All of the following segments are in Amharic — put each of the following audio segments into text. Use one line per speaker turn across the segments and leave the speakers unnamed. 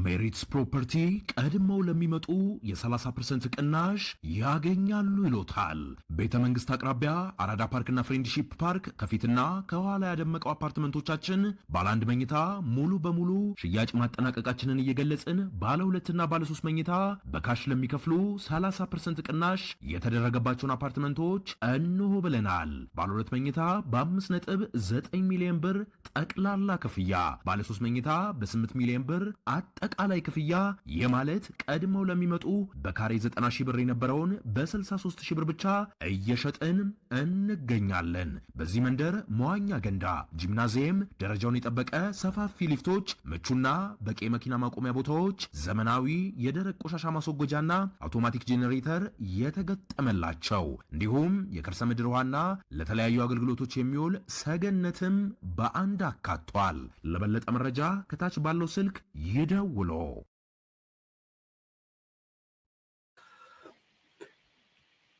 ሜሪትስ ፕሮፐርቲ ቀድመው ለሚመጡ የ30% ቅናሽ ያገኛሉ ይሎታል። ቤተ መንግስት አቅራቢያ አራዳ ፓርክና ፍሬንድሺፕ ፓርክ ከፊትና ከኋላ ያደመቀው አፓርትመንቶቻችን ባለ 1 መኝታ ሙሉ በሙሉ ሽያጭ ማጠናቀቃችንን እየገለጽን ባለ 2 እና ባለ 3 መኝታ በካሽ ለሚከፍሉ 30% ቅናሽ የተደረገባቸውን አፓርትመንቶች እንሆ ብለናል። ባለ 2 መኝታ በ5.9 ሚሊዮን ብር ጠቅላላ ክፍያ፣ ባለ 3 መኝታ በ8 ሚሊዮን ብር አጠቃላይ ክፍያ የማለት ቀድመው ለሚመጡ በካሬ 90 ሺህ ብር የነበረውን በ63 ሺህ ብር ብቻ እየሸጥን እንገኛለን። በዚህ መንደር መዋኛ ገንዳ፣ ጂምናዚየም፣ ደረጃውን የጠበቀ ሰፋፊ ሊፍቶች፣ ምቹና በቂ መኪና ማቆሚያ ቦታዎች፣ ዘመናዊ የደረቅ ቆሻሻ ማስወገጃና አውቶማቲክ ጄኔሬተር የተገጠመላቸው እንዲሁም የከርሰ ምድር ውሃና ለተለያዩ አገልግሎቶች የሚውል ሰገነትም በአንድ አካቷል። ለበለጠ መረጃ ከታች ባለው ስልክ ይደውሉ።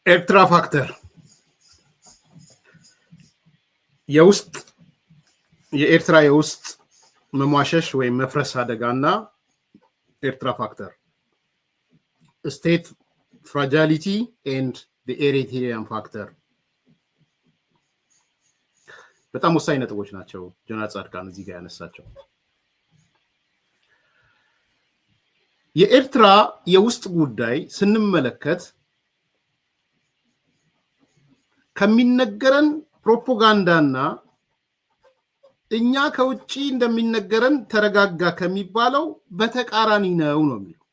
ኤርትራ ፋክተር የኤርትራ የውስጥ መሟሸሽ ወይም መፍረስ አደጋና ኤርትራ ፋክተር ስቴት ፍራጃሊቲ ኤንድ ዘ ኤሪትሪያን ፋክተር በጣም ወሳኝ ነጥቦች ናቸው። ጆናስ ጻድቃን እዚህ ጋር ያነሳቸው የኤርትራ የውስጥ ጉዳይ ስንመለከት ከሚነገረን ፕሮፓጋንዳና እኛ ከውጪ እንደሚነገረን ተረጋጋ ከሚባለው በተቃራኒ ነው የሚለው።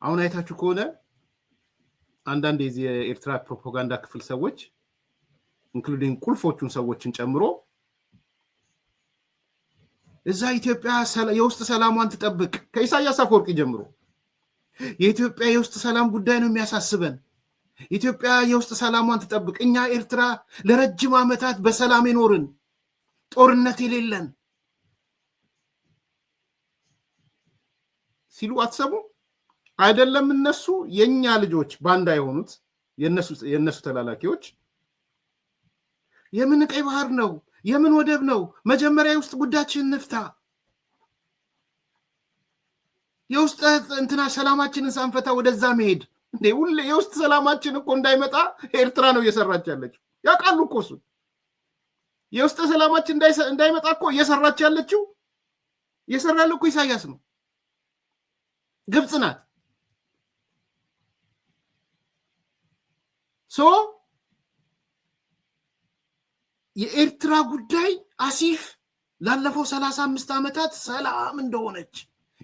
አሁን አይታችሁ ከሆነ አንዳንድ የኤርትራ ፕሮፓጋንዳ ክፍል ሰዎች ኢንክሉዲንግ ቁልፎቹን ሰዎችን ጨምሮ እዛ ኢትዮጵያ የውስጥ ሰላሟን ትጠብቅ ከኢሳያስ አፈወርቂ ጀምሮ የኢትዮጵያ የውስጥ ሰላም ጉዳይ ነው የሚያሳስበን፣ ኢትዮጵያ የውስጥ ሰላሟን ትጠብቅ፣ እኛ ኤርትራ ለረጅም ዓመታት በሰላም የኖርን ጦርነት የሌለን ሲሉ አትሰሙ? አይደለም እነሱ የኛ ልጆች ባንዳ የሆኑት የነሱ ተላላኪዎች የምን ቀይ ባህር ነው የምን ወደብ ነው መጀመሪያ የውስጥ ጉዳያችንን እንፍታ፣ የውስጥ እንትና ሰላማችንን ሳንፈታ ወደዛ መሄድ እንዴ? ሁሌ የውስጥ ሰላማችን እኮ እንዳይመጣ ኤርትራ ነው እየሰራች ያለችው። ያውቃሉ እኮ እሱ የውስጥ ሰላማችን እንዳይመጣ እኮ እየሰራች ያለችው እየሰራለው እኮ ኢሳያስ ነው፣ ግብጽ ናት። የኤርትራ ጉዳይ አሲፍ ላለፈው 35 ዓመታት ሰላም እንደሆነች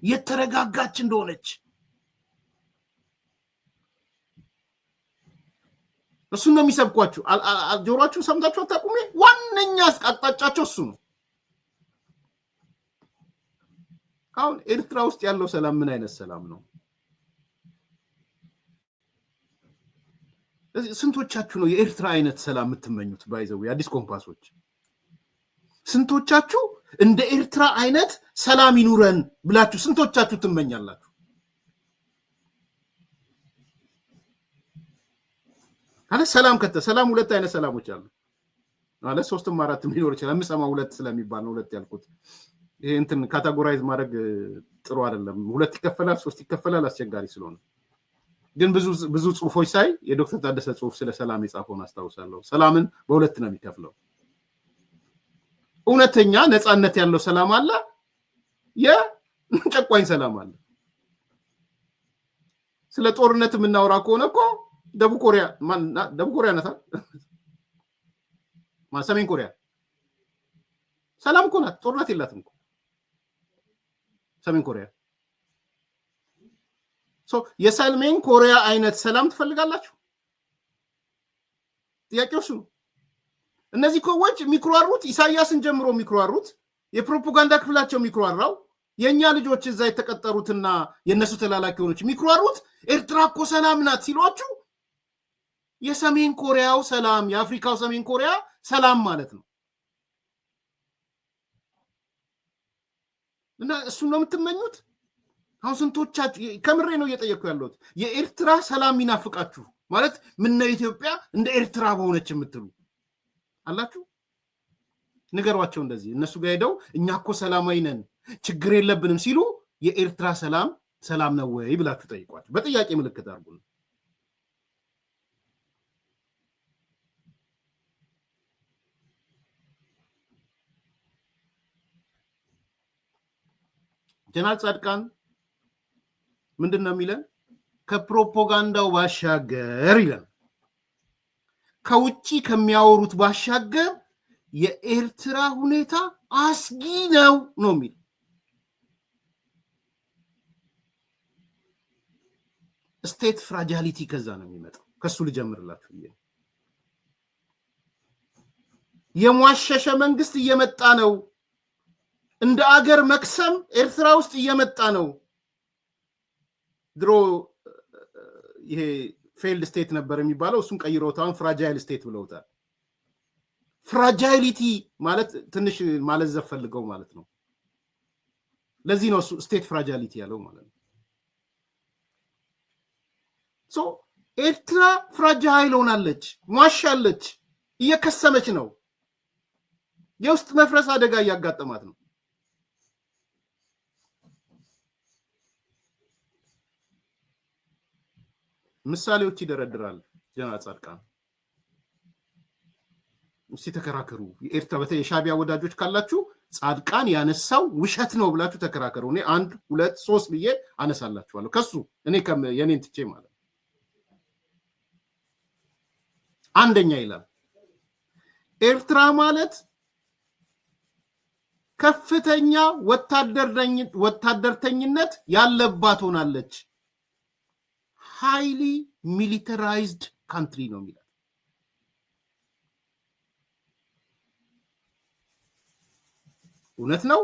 የተረጋጋች እንደሆነች እሱን ነው የሚሰብኳችሁ። ጆሮአችሁ ሰምታችሁ አታውቁም? ዋነኛ አቅጣጫቸው እሱ ነው። አሁን ኤርትራ ውስጥ ያለው ሰላም ምን አይነት ሰላም ነው? ስንቶቻችሁ ነው የኤርትራ አይነት ሰላም የምትመኙት? ባይዘው የአዲስ ኮምፓሶች ስንቶቻችሁ እንደ ኤርትራ አይነት ሰላም ይኑረን ብላችሁ ስንቶቻችሁ ትመኛላችሁ? አለ ሰላም ሰላም ሁለት አይነት ሰላሞች አሉ አለ 3ም 4ም ሊኖር ይችላል። የምሰማው ሁለት ስለሚባል ነው ሁለት ያልኩት። ይሄ እንትን ካታጎራይዝ ማድረግ ጥሩ አይደለም። ሁለት ይከፈላል 3 ይከፈላል አስቸጋሪ ስለሆነ ግን ብዙ ጽሁፎች ሳይ የዶክተር ታደሰ ጽሁፍ ስለ ሰላም የጻፈውን አስታውሳለሁ። ሰላምን በሁለት ነው የሚከፍለው። እውነተኛ ነፃነት ያለው ሰላም አለ፣ የጨቋኝ ሰላም አለ። ስለ ጦርነት የምናወራ ከሆነ እኮ ደቡብ ኮሪያ ናት፣ ሰሜን ኮሪያ ሰላም እኮ ናት፣ ጦርነት የላትም እኮ ሰሜን ኮሪያ። የሰሜን ኮሪያ አይነት ሰላም ትፈልጋላችሁ? ጥያቄው እሱ ነው። እነዚህ ሰዎች የሚክሯሩት ኢሳያስን ጀምሮ የሚክሯሩት የፕሮፓጋንዳ ክፍላቸው የሚክሯራው የኛ ልጆች እዛ የተቀጠሩትና የነሱ ተላላኪዎች የሚክሯሩት ኤርትራ እኮ ሰላም ናት ሲሏችሁ የሰሜን ኮሪያው ሰላም የአፍሪካው ሰሜን ኮሪያ ሰላም ማለት ነው። እና እሱ ነው የምትመኙት? አሁን ስንቶቻችሁ ከምሬ ነው እየጠየቅኩ ያለሁት የኤርትራ ሰላም ይናፍቃችሁ ማለት ምን ነው ኢትዮጵያ እንደ ኤርትራ በሆነች የምትሉ አላችሁ? ንገሯቸው እንደዚህ። እነሱ ጋር ሄደው እኛ እኮ ሰላማዊ ነን ችግር የለብንም ሲሉ የኤርትራ ሰላም ነው ወይ ብላችሁ ጠይቋቸው። በጥያቄ ምልክት አድርጉ። ጀነራል ጻድቃን ምንድን ነው የሚለን? ከፕሮፓጋንዳው ባሻገር ይለን ከውጪ ከሚያወሩት ባሻገር የኤርትራ ሁኔታ አስጊ ነው የሚል ስቴት ፍራጃሊቲ ከዛ ነው የሚመጣው። ከሱ ልጀምርላችሁ። የሟሸሸ መንግስት እየመጣ ነው። እንደ አገር መክሰም ኤርትራ ውስጥ እየመጣ ነው። ድሮ ይሄ ፌልድ ስቴት ነበር የሚባለው፣ እሱን ቀይሮታን ፍራጃይል ስቴት ብለውታል። ፍራጃይሊቲ ማለት ትንሽ ማለዘብ ፈልገው ማለት ነው። ለዚህ ነው ስቴት ፍራጃይሊቲ ያለው ማለት ነው። ሶ ኤርትራ ፍራጃይል ሆናለች፣ ሟሻለች፣ እየከሰመች ነው። የውስጥ መፍረስ አደጋ እያጋጠማት ነው። ምሳሌዎች ይደረድራል ጀነራል ጻድቃን። እስቲ ተከራከሩ። የኤርትራ በተለይ የሻዕቢያ ወዳጆች ካላችሁ ጻድቃን ያነሳው ውሸት ነው ብላችሁ ተከራከሩ። እኔ 1 2 3 ብዬ አነሳላችኋለሁ ከሱ እኔ የኔን ትቼ ማለት ነው። አንደኛ ይላል ኤርትራ ማለት ከፍተኛ ወታደርተኝነት ያለባት ሆናለች። ሃይሊ ሚሊታራይዝድ ካንትሪ ነው የሚለው። እውነት ነው?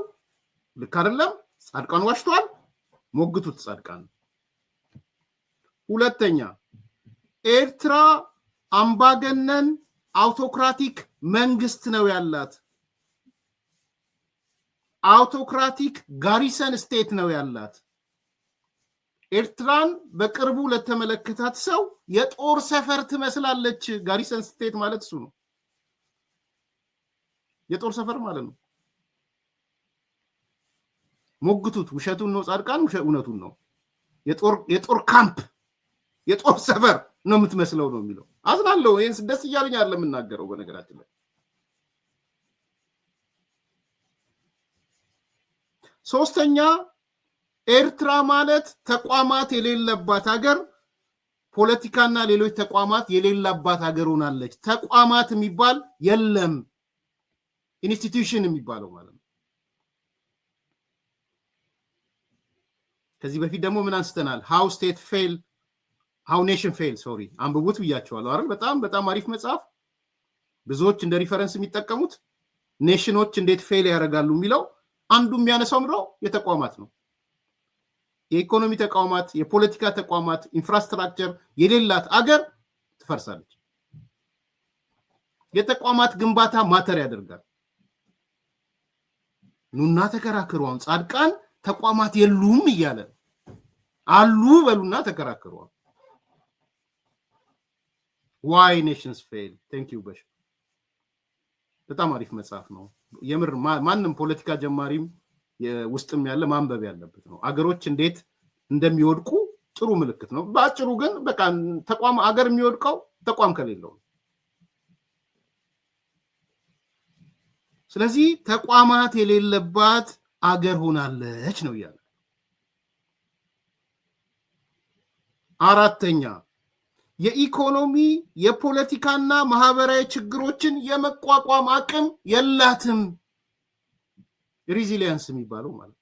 ልክ አይደለም? ጻድቃን ዋሽቷል? ሞግቱት ጻድቃን። ሁለተኛ ኤርትራ አምባገነን አውቶክራቲክ መንግስት ነው ያላት። አውቶክራቲክ ጋሪሰን ስቴት ነው ያላት። ኤርትራን በቅርቡ ለተመለከታት ሰው የጦር ሰፈር ትመስላለች። ጋሪሰን ስቴት ማለት እሱ ነው፣ የጦር ሰፈር ማለት ነው። ሞግቱት። ውሸቱን ነው ጻድቃን፣ እውነቱን ነው። የጦር ካምፕ የጦር ሰፈር ነው የምትመስለው ነው የሚለው። አዝናለሁ። ይህን ደስ እያለኝ አይደለም የምናገረው በነገራችን ላይ። ሶስተኛ ኤርትራ ማለት ተቋማት የሌለባት ሀገር፣ ፖለቲካና ሌሎች ተቋማት የሌለባት ሀገር ሆናለች። ተቋማት የሚባል የለም፣ ኢንስቲትዩሽን የሚባለው ማለት ነው። ከዚህ በፊት ደግሞ ምን አንስተናል? ሃው ስቴት ፌል ሃው ኔሽን ፌል ሶሪ አንብቡት ብያቸዋለሁ አይደል? በጣም አሪፍ መጽሐፍ፣ ብዙዎች እንደ ሪፈረንስ የሚጠቀሙት ኔሽኖች እንዴት ፌል ያደርጋሉ የሚለው አንዱ የሚያነሳው ምንድነው? የተቋማት ነው። የኢኮኖሚ ተቋማት፣ የፖለቲካ ተቋማት፣ ኢንፍራስትራክቸር የሌላት አገር ትፈርሳለች። የተቋማት ግንባታ ማተር ያደርጋል። ኑና ተከራከሩ። አሁን ጻድቃን ተቋማት የሉም እያለ አሉ በሉና ተከራከሩ። ዋይ ኔሽንስ ፌል። ቴንክ ዩ በሽ። በጣም አሪፍ መጽሐፍ ነው የምር። ማንም ፖለቲካ ጀማሪም ውስጥም ያለ ማንበብ ያለበት ነው። አገሮች እንዴት እንደሚወድቁ ጥሩ ምልክት ነው። በአጭሩ ግን በቃ ተቋም አገር የሚወድቀው ተቋም ከሌለው። ስለዚህ ተቋማት የሌለባት አገር ሆናለች ነው ያለ። አራተኛ የኢኮኖሚ የፖለቲካና ማህበራዊ ችግሮችን የመቋቋም አቅም የላትም። ሪዚሊየንስ የሚባለው ማለት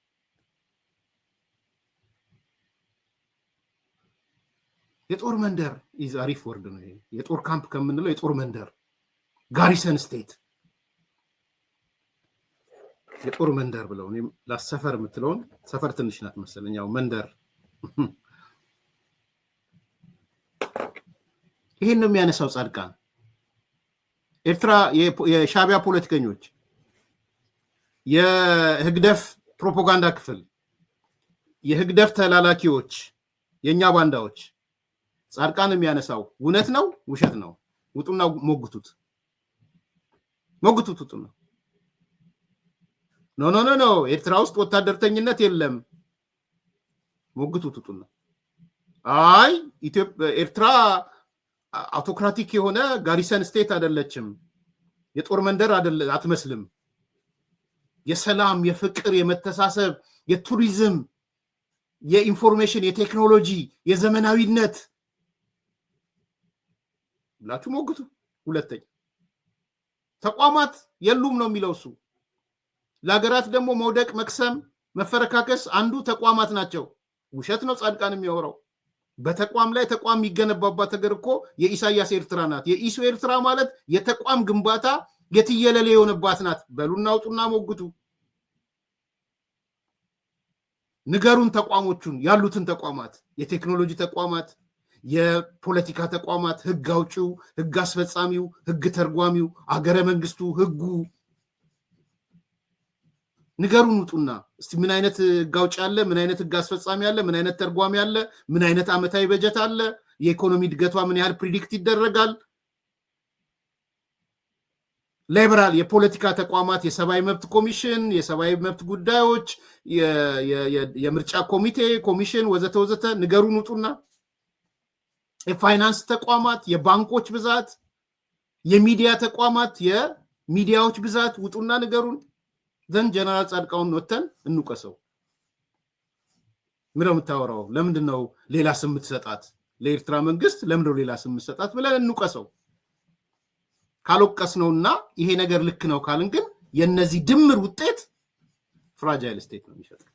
የጦር መንደር ኢዝ አሪፍ ወርድ ነው። የጦር ካምፕ ከምንለው የጦር መንደር ጋሪሰን ስቴት የጦር መንደር ብለው እኔም ላሰፈር የምትለውን ሰፈር ትንሽ ናት መሰለኝ፣ ያው መንደር ይሄን ነው የሚያነሳው ጻድቃን። ኤርትራ የሻዕቢያ ፖለቲከኞች፣ የህግደፍ ፕሮፓጋንዳ ክፍል፣ የህግደፍ ተላላኪዎች፣ የኛ ባንዳዎች ጻድቃን የሚያነሳው እውነት ነው ውሸት ነው? ውጡና ሞግቱት። ውጡና ኖ ኤርትራ ውስጥ ወታደርተኝነት የለም ሞግቱ ትጡና አይ ኢትዮጵያ ኤርትራ አውቶክራቲክ የሆነ ጋሪሰን ስቴት አይደለችም የጦር መንደር አትመስልም የሰላም የፍቅር የመተሳሰብ የቱሪዝም የኢንፎርሜሽን የቴክኖሎጂ የዘመናዊነት ብላችሁ ሞግቱ ሁለተኛ ተቋማት የሉም ነው የሚለው እሱ ለሀገራት ደግሞ መውደቅ መክሰም መፈረካከስ አንዱ ተቋማት ናቸው ውሸት ነው ጻድቃን የሚያወራው በተቋም ላይ ተቋም የሚገነባባት ሀገር እኮ የኢሳያስ ኤርትራ ናት የኢሱ ኤርትራ ማለት የተቋም ግንባታ የትየለለ የሆነባት ናት በሉና አውጡና ሞግቱ ንገሩን ተቋሞቹን ያሉትን ተቋማት የቴክኖሎጂ ተቋማት የፖለቲካ ተቋማት ህግ አውጪው ህግ አስፈጻሚው ህግ ተርጓሚው አገረ መንግስቱ ህጉ ንገሩን ውጡና እስቲ ምን አይነት ህግ አውጪ አለ ምን አይነት ህግ አስፈጻሚ አለ ምን አይነት ተርጓሚ አለ ምን አይነት አመታዊ በጀት አለ የኢኮኖሚ እድገቷ ምን ያህል ፕሪዲክት ይደረጋል ሊበራል የፖለቲካ ተቋማት የሰብአዊ መብት ኮሚሽን የሰብአዊ መብት ጉዳዮች የምርጫ ኮሚሽን ወዘተ ወዘተ ንገሩን ውጡና የፋይናንስ ተቋማት የባንኮች ብዛት የሚዲያ ተቋማት የሚዲያዎች ብዛት ውጡና ንገሩን ዘን ጀነራል ጻድቃውን ወተን እንውቀሰው ምነው የምታወራው ለምንድነው ሌላ ስም ትሰጣት ለኤርትራ መንግስት ለምንድነው ሌላ ስም ትሰጣት ብለን እንውቀሰው ካልወቀስነውና ይሄ ነገር ልክ ነው ካልን ግን የነዚህ ድምር ውጤት ፍራጃይል ስቴት ነው የሚፈጥረው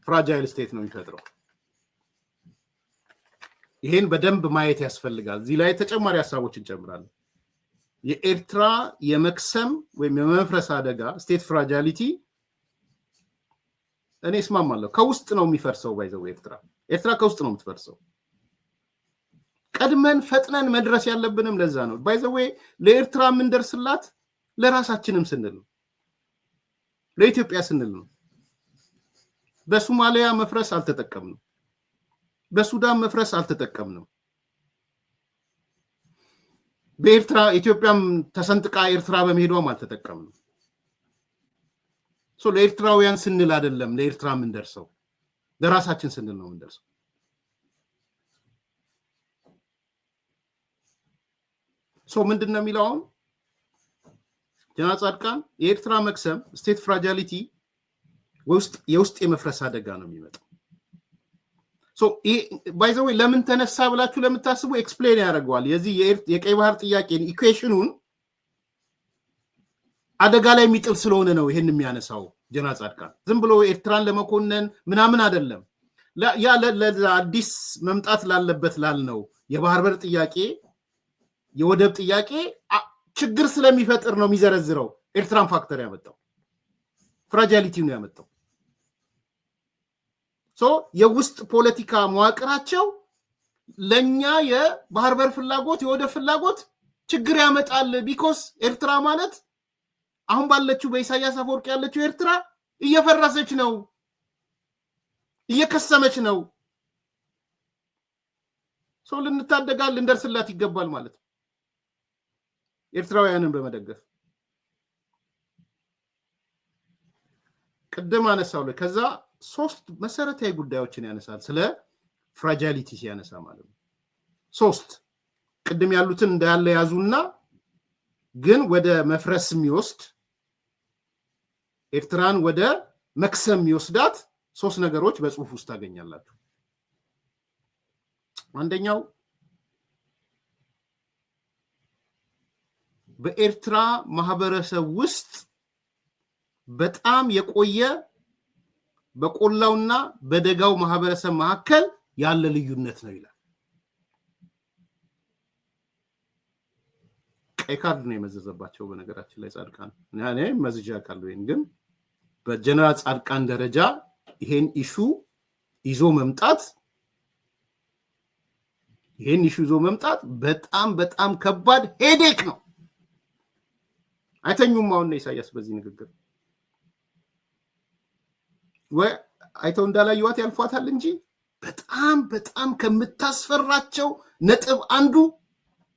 ፍራጃይል ስቴት ነው የሚፈጥረው ይሄን በደንብ ማየት ያስፈልጋል እዚህ ላይ ተጨማሪ ሐሳቦችን እንጨምራለን የኤርትራ የመክሰም ወይም የመፍረስ አደጋ ስቴት ፍራጃሊቲ እኔ እስማማለሁ ከውስጥ ነው የሚፈርሰው ባይዘው ኤርትራ ከውስጥ ነው የምትፈርሰው ቀድመን ፈጥነን መድረስ ያለብንም ለዛ ነው ባይዘው ለኤርትራ ምን ደርስላት ለራሳችንም ስንል ነው ለኢትዮጵያ ስንል ነው በሶማሊያ መፍረስ አልተጠቀምንም በሱዳን መፍረስ አልተጠቀምንም በኤርትራ ኢትዮጵያም ተሰንጥቃ ኤርትራ በመሄዷም አልተጠቀምንም ለኤርትራውያን ስንል አይደለም ለኤርትራ ምን ደርሰው ለራሳችን ስንል ነው ምን ደርሰው ምንድነው የሚለው ጀነራል ጻድቃን የኤርትራ መክሰም ስቴት ፍራጃሊቲ የውስጥ የመፍረስ አደጋ ነው የሚመጣው ባይዘው ለምን ተነሳ ብላችሁ ለምታስቡ ኤክስፕሌን ያደርገዋል የዚህ የቀይ ባህር ጥያቄ ኢኩዌሽኑን አደጋ ላይ የሚጥል ስለሆነ ነው ይሄን የሚያነሳው ጀነራል ጻድቃን ዝም ብሎ ኤርትራን ለመኮነን ምናምን አይደለም ያ ለአዲስ መምጣት ላለበት ላልነው የባህር በር ጥያቄ የወደብ ጥያቄ ችግር ስለሚፈጥር ነው የሚዘረዝረው ኤርትራን ፋክተር ያመጣው ፍራጃሊቲው ነው ያመጣው የውስጥ ፖለቲካ መዋቅራቸው ለኛ የባህር በር ፍላጎት የወደብ ፍላጎት ችግር ያመጣል ቢኮዝ ኤርትራ ማለት አሁን ባለችው በኢሳያስ አፈወርቂ ያለችው ኤርትራ እየፈረሰች ነው እየከሰመች ነው ልንታደጋል ልንደርስላት ይገባል ማለት ኤርትራውያንን በመደገፍ ቅድም አነሳው ላይ ከዛ ሶስት መሰረታዊ ጉዳዮችን ያነሳል ስለ ፍራጃሊቲ ሲያነሳ ማለት ነው ሶስት ቅድም ያሉትን እንዳለ ያዙና ግን ወደ መፍረስ የሚወስድ ኤርትራን ወደ መክሰም የሚወስዳት ሶስት ነገሮች በጽሁፍ ውስጥ ታገኛላችሁ አንደኛው በኤርትራ ማህበረሰብ ውስጥ በጣም የቆየ በቆላውና በደጋው ማህበረሰብ መካከል ያለ ልዩነት ነው ይላል ቀይ ካርድ ነው የመዘዘባቸው በነገራችን ላይ ጻድቃን እኔ መዝጃ ካለው ግን በጀነራል ጻድቃን ደረጃ ይሄን ኢሹ ይዞ መምጣት በጣም በጣም ከባድ ሄዴክ ነው አይተኙም አሁን ነው ኢሳያስ በዚህ ንግግር አይተው እንዳላዩዋት ያልፏታል እንጂ በጣም በጣም ከምታስፈራቸው ነጥብ አንዱ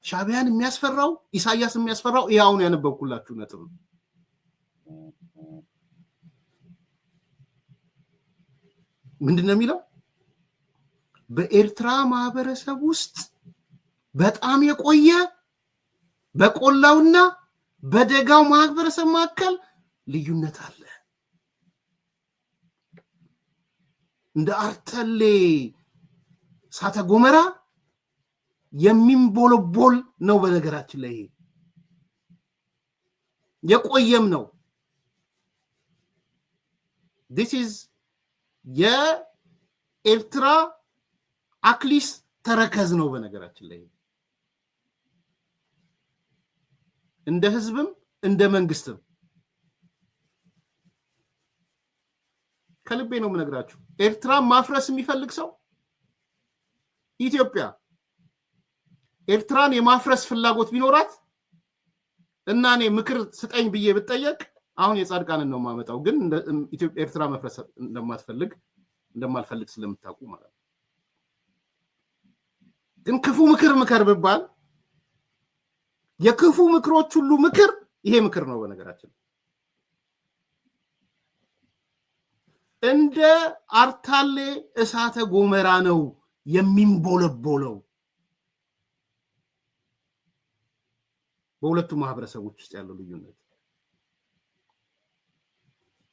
ሻቢያን የሚያስፈራው ኢሳያስ የሚያስፈራው ያውን ያነበብኩላችሁ ነጥብ ነው። ምንድነው የሚለው? በኤርትራ ማህበረሰብ ውስጥ በጣም የቆየ በቆላውና በደጋው ማህበረሰብ መካከል ልዩነት አለ። እንደ አርተሌ እሳተ ገሞራ የሚንቦለቦል ነው። በነገራችን ላይ የቆየም ነው። this is የኤርትራ አክሊስ ተረከዝ ነው። በነገራችን ላይ እንደ ህዝብም እንደ መንግስትም ከልቤ ነው የምነግራችሁ። ኤርትራ ማፍረስ የሚፈልግ ሰው ኢትዮጵያ ኤርትራን የማፍረስ ፍላጎት ቢኖራት እና እኔ ምክር ስጠኝ ብዬ ብጠየቅ አሁን የጻድቃንን ነው ማመጣው። ግን ኢትዮጵያ ኤርትራ መፍረስ እንደማልፈልግ ስለምታውቁ ማለት ነው። ግን ክፉ ምክር ብባል የክፉ ምክሮች ሁሉ ምክር ይሄ ምክር ነው። በነገራችን እንደ አርታሌ እሳተ ገሞራ ነው የሚንቦለቦለው በሁለቱ ማህበረሰቦች ውስጥ ያለው ልዩነት።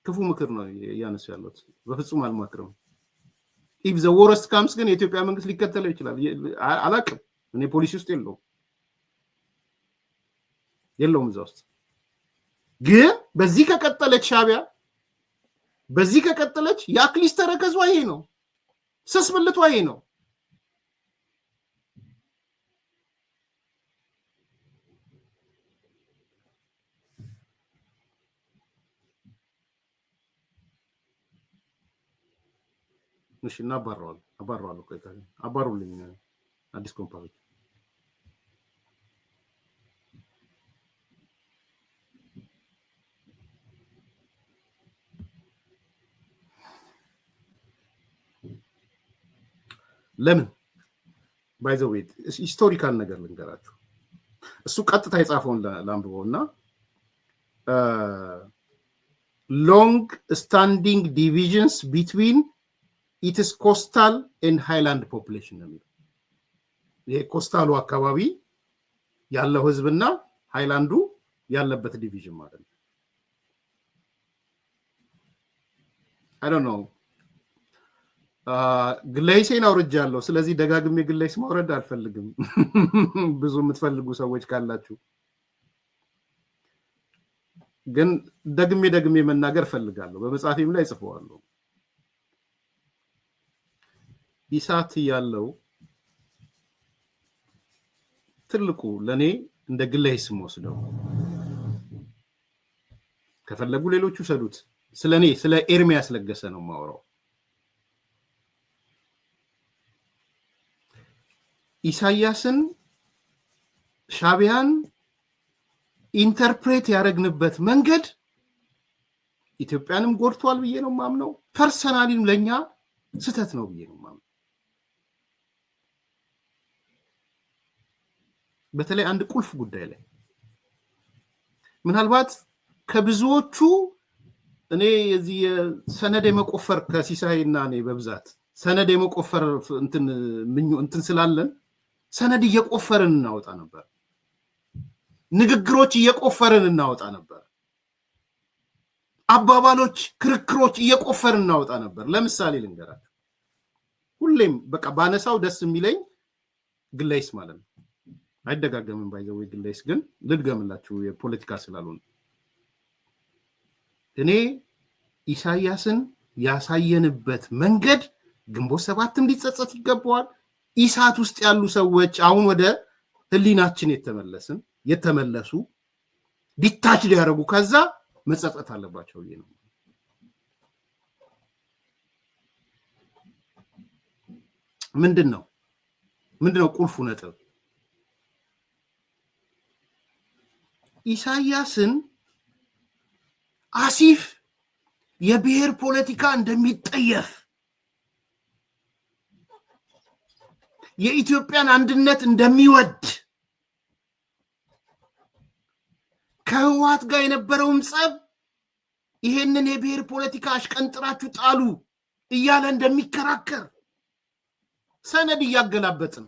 ክፉ ምክር ነው ያነሱ ያሉት። በፍጹም አልማክርም። if the worst comes ግን የኢትዮጵያ መንግስት ሊከተለው ይችላል። አላቅም። እኔ ፖሊሲ ውስጥ የለውም እዛ ውስጥ። ግን በዚህ ከቀጠለች ሻቢያ በዚህ ከቀጠለች የአክሊስ ተረከዟ ይሄ ነው። ስስ ብልቷ ይሄ ነው። እሺ አባረዋል ቆይታኝ አባሩልኝ አዲስ ኮምፓውንድ ለምን ባይ ዘ ዌይ ሂስቶሪካል ነገር ልንገራችሁ። እሱ ቀጥታ የጻፈውን ላንብበውና long standing divisions between its coastal and highland population ነው። ይሄ ኮስታሉ አካባቢ ያለው ህዝብና ሃይላንዱ ያለበት ዲቪዥን ማለት ነው። I don't know ግለይሴን አውርጃለሁ። ስለዚህ ደጋግሜ ግለይስ ማውረድ አልፈልግም። ብዙ የምትፈልጉ ሰዎች ካላችሁ ግን ደግሜ መናገር ፈልጋለሁ። በመጽሐፌም ላይ ጽፈዋለሁ። ኢሳት ያለው ትልቁ ለኔ እንደ ግለይስ ወስደው ከፈለጉ ሌሎቹ ሰዱት። ስለኔ ስለ ኤርሚያስ ለገሰ ነው ማወራው። ኢሳያስን ሻቢያን ኢንተርፕሬት ያደረግንበት መንገድ ኢትዮጵያንም ጎድቷል ብዬ ነው ማምነው። ፐርሰናሊም ለኛ ስተት ነው ብዬ ነው ማምነው። በተለይ አንድ ቁልፍ ጉዳይ ላይ ምናልባት ከብዙዎቹ እኔ የዚህ ሰነድ የመቆፈር ከሲሳይና እኔ በብዛት ሰነድ የመቆፈር እንትን ስላለን ሰነድ እየቆፈርን እናወጣ ነበር። ንግግሮች እየቆፈርን እናወጣ ነበር። አባባሎች፣ ክርክሮች እየቆፈርን እናወጣ ነበር። ለምሳሌ ልንገራችሁ። ሁሌም በቃ ባነሳው ደስ የሚለኝ ግለይስ ማለት ነው። አይደጋገምም ባይዘው ግለይስ ግን ልድገምላችሁ የፖለቲካ ስላልሆነ እኔ ኢሳያስን ያሳየንበት መንገድ ግንቦት ሰባትም ሊጸጸት ይገባዋል። ኢሳት ውስጥ ያሉ ሰዎች አሁን ወደ ህሊናችን የተመለሱ ዲታች ሊያደርጉ ከዛ መጸጸት አለባቸው ይሄ ነው። ምንድነው ቁልፉ ነጥብ? ኢሳያስን አሲፍ የብሔር ፖለቲካ እንደሚጠየፍ የኢትዮጵያን አንድነት እንደሚወድ ከህወሓት ጋር የነበረውም ጸብ ይሄንን የብሔር ፖለቲካ አሽቀንጥራችሁ ጣሉ እያለ እንደሚከራከር ሰነድ እያገላበጥን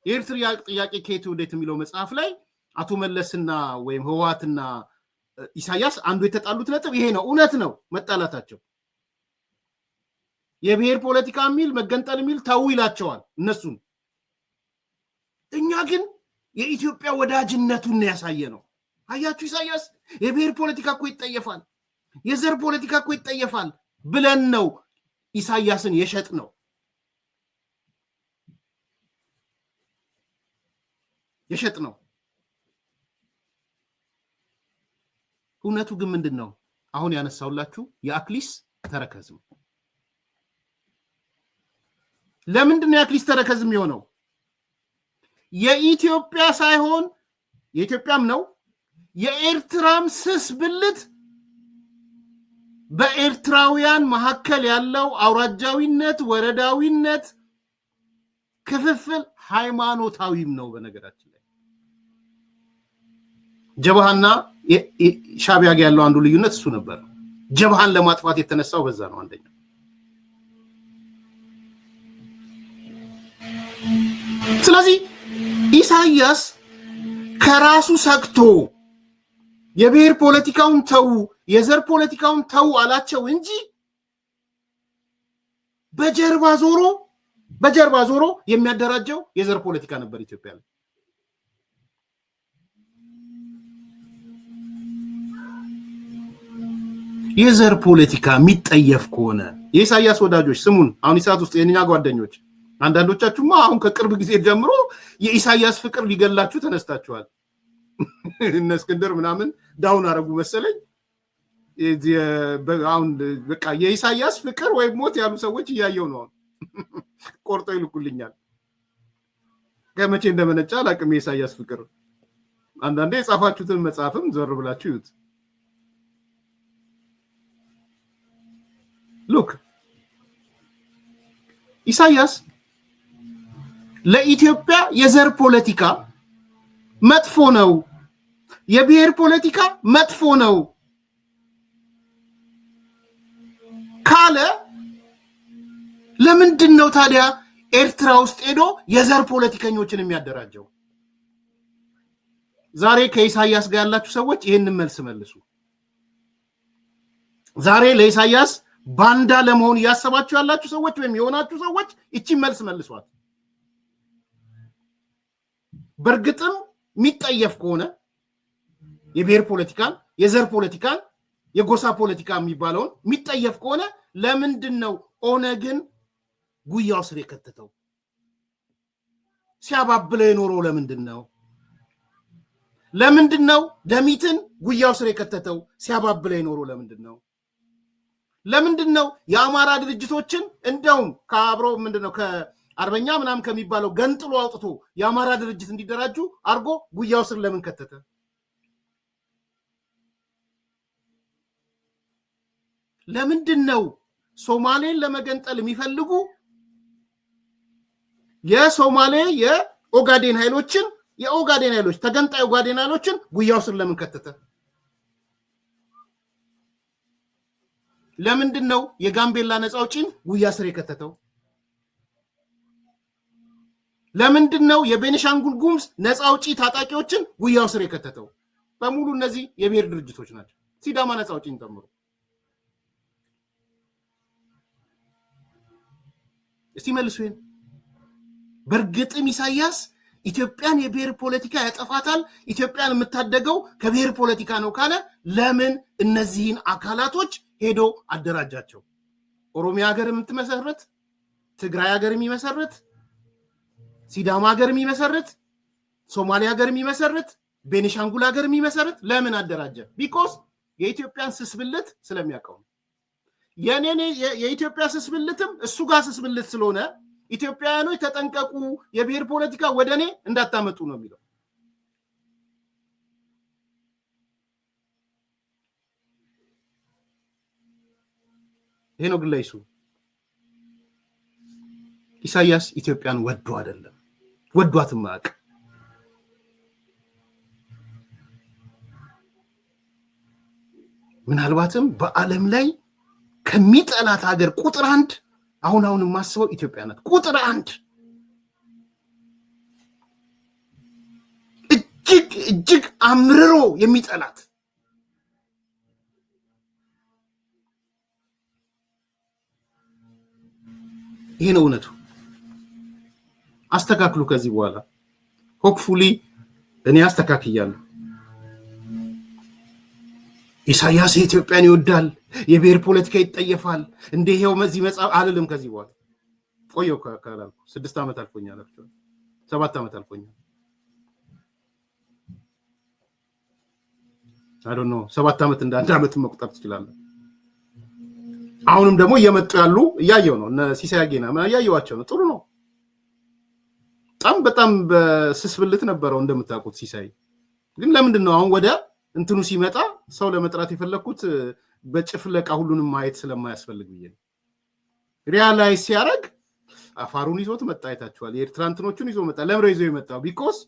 የኤርትራ ጥያቄ ከየት ወዴት የሚለው መጽሐፍ ላይ አቶ መለስና ወይም ህወሓትና ኢሳያስ አንዱ የተጣሉት ነጥብ ይሄ ነው። እውነት ነው መጣላታቸው። የብሔር ፖለቲካ የሚል መገንጠል የሚል ታው ይላቸዋል እነሱን። እኛ ግን የኢትዮጵያ ወዳጅነቱን ያሳየ ነው። አያችሁ ኢሳያስ የብሔር ፖለቲካ እኮ ይጠየፋል፣ የዘር ፖለቲካ እኮ ይጠየፋል ብለን ነው ኢሳያስን የሸጥ ነው። እውነቱ ግን ምንድነው? አሁን ያነሳውላችሁ የአክሊስ ተረከዝም። ለምንድነው የአክሊስ ተረከዝም የሆነው? የኢትዮጵያ ሳይሆን የኢትዮጵያም ነው የኤርትራም ስስ ብልት በኤርትራውያን መካከል ያለው አውራጃዊነት፣ ወረዳዊነት ክፍፍል ሃይማኖታዊም ነው። በነገራችን ላይ ጀብሃና ሻዕቢያ ጋር ያለው አንዱ ልዩነት እሱ ነበር። ጀብሃን ለማጥፋት የተነሳው በዛ ነው አንደኛው። ስለዚህ ኢሳያስ ከራሱ ሰክቶ የብሔር ፖለቲካውን ተው፣ የዘር ፖለቲካውን ተው አላቸው እንጂ በጀርባ ዞሮ የሚያደራጀው የዘር ፖለቲካ ነበር ኢትዮጵያ ላይ። የዘር ፖለቲካ የሚጠየፍ ከሆነ የኢሳያስ ወዳጆች ስሙን፣ አሁን ኢሳት ውስጥ የኛ ጓደኞች አንዳንዶቻችሁማ አሁን ከቅርብ ጊዜ ጀምሮ የኢሳያስ ፍቅር ሊገላችሁ ተነስታችኋል። እነ እስክንድር ምናምን ዳውን አረጉ መሰለኝ። አሁን በቃ የኢሳያስ ፍቅር ወይ ሞት ያሉ ሰዎች እያየው ነው። ቆርጦ ይልኩልኛል። ከመቼ እንደመነጫ አላቅም። የኢሳያስ ፍቅር አንዳንዴ የጻፋችሁትን መጽሐፍም ዘር ብላችሁ ይዩት። ሉክ ኢሳያስ ለኢትዮጵያ የዘር ፖለቲካ መጥፎ ነው፣ የብሔር ፖለቲካ መጥፎ ነው ካለ ለምንድን ነው ታዲያ ኤርትራ ውስጥ ሄዶ የዘር ፖለቲከኞችን የሚያደራጀው? ዛሬ ከኢሳያስ ጋር ያላችሁ ሰዎች ይሄንን መልስ መልሱ። ዛሬ ለኢሳያስ ባንዳ ለመሆን ያሰባችሁ ያላችሁ ሰዎች ወይም የሆናችሁ ሰዎች እቺ መልስ መልሷት። በርግጥም የሚጠየፍ ከሆነ የብሔር ፖለቲካን፣ የዘር ፖለቲካን፣ የጎሳ ፖለቲካ የሚባለውን የሚጠየፍ ከሆነ ለምንድን ነው ኦነግን ጉያው ስር የከተተው? ሲያባብለው የኖረው ለምንድን ነው? ለምንድን ነው ደሚትን ጉያው ስር የከተተው? ሲያባብለው የኖረው ለምንድን ነው? ለምንድን ነው የአማራ ድርጅቶችን እንደውም ከአብሮ ምንድነው ከአርበኛ ምናምን ከሚባለው ገንጥሎ አውጥቶ የአማራ ድርጅት እንዲደራጁ አርጎ ጉያው ስር ለምን ከተተ? ለምንድን ነው ሶማሌን ለመገንጠል የሚፈልጉ የሶማሌ የኦጋዴን ኃይሎችን ተገንጣይ ኦጋዴን ኃይሎችን ጉያው ስር ለምን ከተተ? ለምንድን ነው የጋምቤላ ነፃ አውጪን ጉያ ስር የከተተው? ለምንድን ነው የቤኒሻንጉል ጉሙዝ ነፃ አውጪ ታጣቂዎችን ጉያው ስር የከተተው? በሙሉ እነዚህ የብሔር ድርጅቶች ናቸው፣ ሲዳማ ነፃ አውጪን ጨምሮ። እስቲ መልሱ ይሄን። በርግጥም ኢሳያስ ኢትዮጵያን የብሔር ፖለቲካ ያጠፋታል፣ ኢትዮጵያን የምታደገው ከብሔር ፖለቲካ ነው ካለ ለምን እነዚህን አካላቶች ሄዶ አደራጃቸው? ኦሮሚያ ሀገር የምትመሰረት፣ ትግራይ ሀገር የሚመሰረት፣ ሲዳማ ሀገር የሚመሰረት፣ ሶማሊያ ሀገር የሚመሰረት፣ ቤኒሻንጉል ሀገር የሚመሰረት ለምን አደራጀ? ቢኮዝ የኢትዮጵያን ስስብልት ስለሚያውቀው። የኢትዮጵያ ስስብልትም እሱ ጋር ስስብልት ስለሆነ ኢትዮጵያውያኖች ተጠንቀቁ፣ የብሔር ፖለቲካ ወደኔ እንዳታመጡ ነው የሚለው። ይሄ ነው ግለይሱ። ኢሳያስ ኢትዮጵያን ወዶ አይደለም፣ ወዷትም ማቅ ምናልባትም በዓለም ላይ ከሚጠላት ሀገር ቁጥር 1 አሁን የማስበው ኢትዮጵያ ናት። ቁጥር 1 እጅግ አምርሮ የሚጠላት ይሄ ነው እውነቱ። አስተካክሉ ከዚህ በኋላ ሆፕፉሊ እኔ አስተካክያለሁ። ኢሳያስ ኢትዮጵያን ይወዳል፣ የብሔር ፖለቲካ ይጠየፋል እንደ ይሄው መዚህ መጻፍ አልልም። ከዚህ በኋላ ቆየው ካላልኩ 6 ዓመት አልፎኛል፣ 7 ዓመት አልፎኛል። I don't know 7 ዓመት እንደ 1 ዓመት መቁጠር ትችላለህ። አሁንም ደግሞ እየመጡ ያሉ እያየው ነው። እነ ሲሳይ ጌና ምን እያየዋቸው ነው። ጥሩ ነው። በጣም በስስብልት ነበረው እንደምታውቁት ሲሳይ። ግን ለምንድን ነው አሁን ወደ እንትኑ ሲመጣ ሰው ለመጥራት የፈለኩት በጭፍለቃ ሁሉንም ማየት ስለማያስፈልግ ብዬ ነው። ሪያላይዝ ሲያደርግ አፋሩን ይዞት መጣ። አይታችኋል። የኤርትራንትኖቹን ይዞ መጣ። ለምረ ይዞ የመጣው ቢኮዝ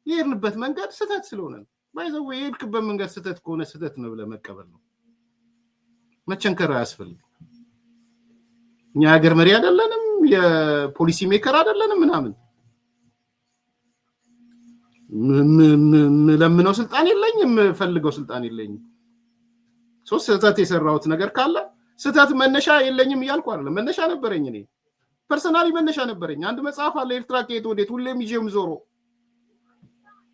የሄድንበት መንገድ ስህተት ስለሆነ ነው። ባይዘው የሄድክበት መንገድ ስህተት ከሆነ ስህተት ነው ብለህ መቀበል ነው። መቸንከር አያስፈልግም። እኛ ሀገር መሪ አይደለንም፣ የፖሊሲ ሜከር አይደለንም ምናምን። ለምነው ስልጣን የለኝም፣ ፈልገው ስልጣን የለኝም። ስህተት የሰራሁት ነገር ካለ ስህተት መነሻ የለኝም እያልኩ አይደለም። መነሻ ነበረኝ። እኔ ፐርሰናሊ መነሻ ነበረኝ። አንድ መጽሐፍ አለ ኤርትራ ከየት ወዴት፣ ሁሌም ይዤም ዞሮ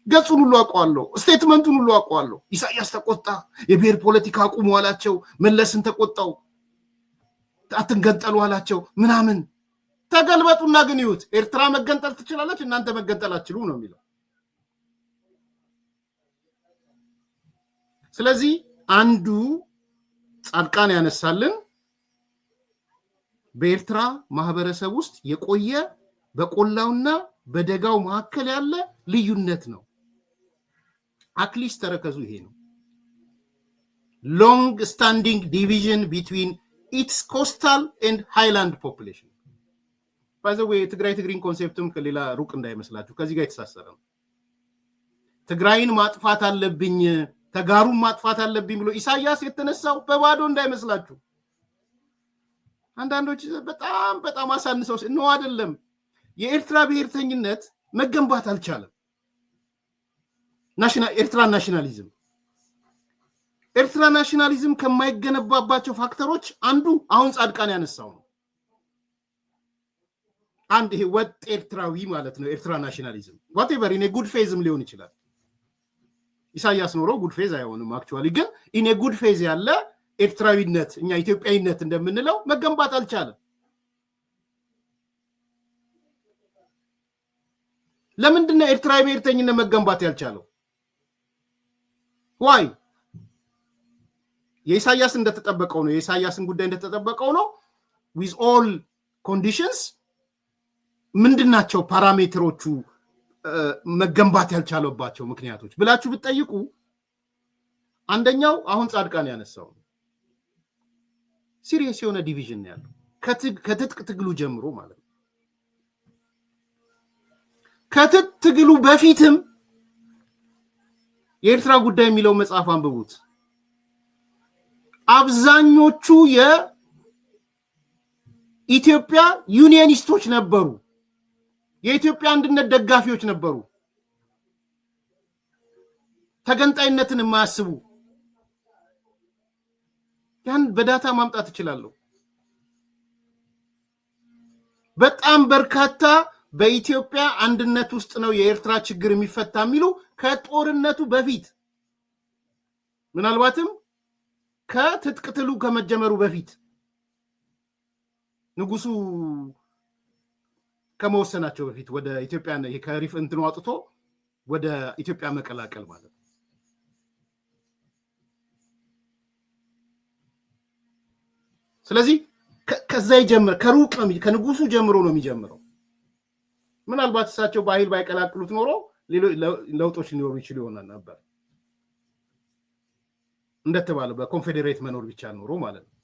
ገጹን ሁሉ አውቀዋለሁ፣ ስቴትመንቱን ሁሉ አውቀዋለሁ። ኢሳያስ ተቆጣ፣ የብሔር ፖለቲካ አቁሙ አላቸው። መለስን ተቆጣው፣ አትንገንጠሉ አላቸው ምናምን። ተገልበጡና ግን ይዩት። ኤርትራ መገንጠል ትችላለች፣ እናንተ መገንጠል አትችሉ ነው የሚለው። ስለዚህ አንዱ ጻድቃን ያነሳልን በኤርትራ ማህበረሰብ ውስጥ የቆየ በቆላውና በደጋው መካከል ያለ ልዩነት ነው። አክሊስ ተረከዙ ይሄ ነው። long standing division between its coastal and highland population. by the way ትግሪን ኮንሴፕትም ከሌላ ሩቅ እንዳይመስላችሁ ከዚህ ጋር የተሳሰረ ነው። ትግራይን ማጥፋት አለብኝ፣ ተጋሩን ማጥፋት አለብኝ ብሎ ኢሳያስ የተነሳው በባዶ እንዳይመስላችሁ። አንዳንዶች በጣም አሳንሰው ነው አይደለም። የኤርትራ ብሔርተኝነት መገንባት አልቻለም። ኤርትራ ናሽናሊዝም ከማይገነባባቸው ፋክተሮች አንዱ አሁን ጻድቃን ያነሳው ነው። አንድ ይሄ ወጥ ኤርትራዊ ማለት ነው። ኤርትራ ናሽናሊዝም whatever in a good phase ሊሆን ይችላል። ኢሳያስ ኖሮ ጉድ ፌዝ አይሆንም። አክቹአሊ ግን ኢን ጉድ ፌዝ ያለ ኤርትራዊነት እኛ ኢትዮጵያዊነት እንደምንለው መገንባት አልቻለም። ለምንድን ነው ኤርትራዊ ብሔርተኝነት መገንባት ያልቻለው? ዋይ የኢሳያስ እንደተጠበቀው ነው። የኢሳያስን ጉዳይ እንደተጠበቀው ነው። with all conditions ምንድናቸው ፓራሜትሮቹ መገንባት ያልቻለባቸው ምክንያቶች ብላችሁ ብትጠይቁ አንደኛው አሁን ጻድቃን ያነሳው ሲሪየስ የሆነ ዲቪዥን ያለው ከትጥቅ ትግሉ ጀምሮ ማለት ነው። ከትጥቅ ትግሉ በፊትም የኤርትራ ጉዳይ የሚለው መጽሐፍ አንብቡት። አብዛኞቹ የኢትዮጵያ ዩኒየኒስቶች ነበሩ፣ የኢትዮጵያ አንድነት ደጋፊዎች ነበሩ፣ ተገንጣይነትን የማያስቡ። ያን በዳታ ማምጣት እችላለሁ። በጣም በርካታ በኢትዮጵያ አንድነት ውስጥ ነው የኤርትራ ችግር የሚፈታ የሚሉ ከጦርነቱ በፊት ምናልባትም ከትጥቅ ትግሉ ከመጀመሩ በፊት ንጉሱ ከመወሰናቸው በፊት ወደ ኢትዮጵያ ከሪፍ እንትኑ አጥቶ ወደ ኢትዮጵያ መቀላቀል ማለት ነው። ስለዚህ ከዛ ይጀምር ከሩቅ ነው፣ ከንጉሱ ጀምሮ ነው የሚጀምረው። ምናልባት እሳቸው በኃይል ባይቀላቅሉት ኖሮ ለውጦች ሊኖሩ ይችሉ ይሆናል ነበር። እንደተባለው በኮንፌዴሬት መኖር ብቻ ኖሮ ማለት ነው።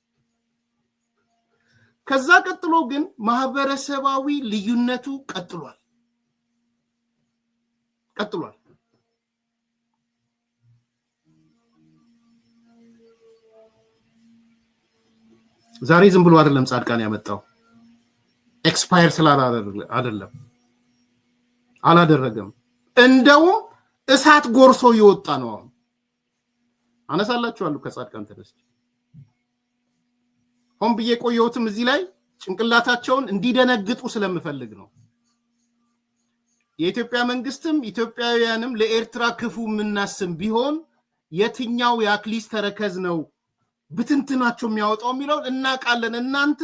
ከዛ ቀጥሎ ግን ማህበረሰባዊ ልዩነቱ ቀጥሏል። ዛሬ ዝም ብሎ አይደለም ጻድቃን ያመጣው ኤክስፓየር አይደለም አላደረገም እንደውም እሳት ጎርሶ ይወጣ ነው አነሳላችኋለሁ ከጻድቃን ተነስቼ ሆን ብዬ ቆየሁትም እዚህ ላይ ጭንቅላታቸውን እንዲደነግጡ ስለምፈልግ ነው የኢትዮጵያ መንግስትም ኢትዮጵያውያንም ለኤርትራ ክፉ ምናስም ቢሆን የትኛው ያክሊስ ተረከዝ ነው ብትንትናቸው የሚያወጣው የሚለው እናቃለን እናንተ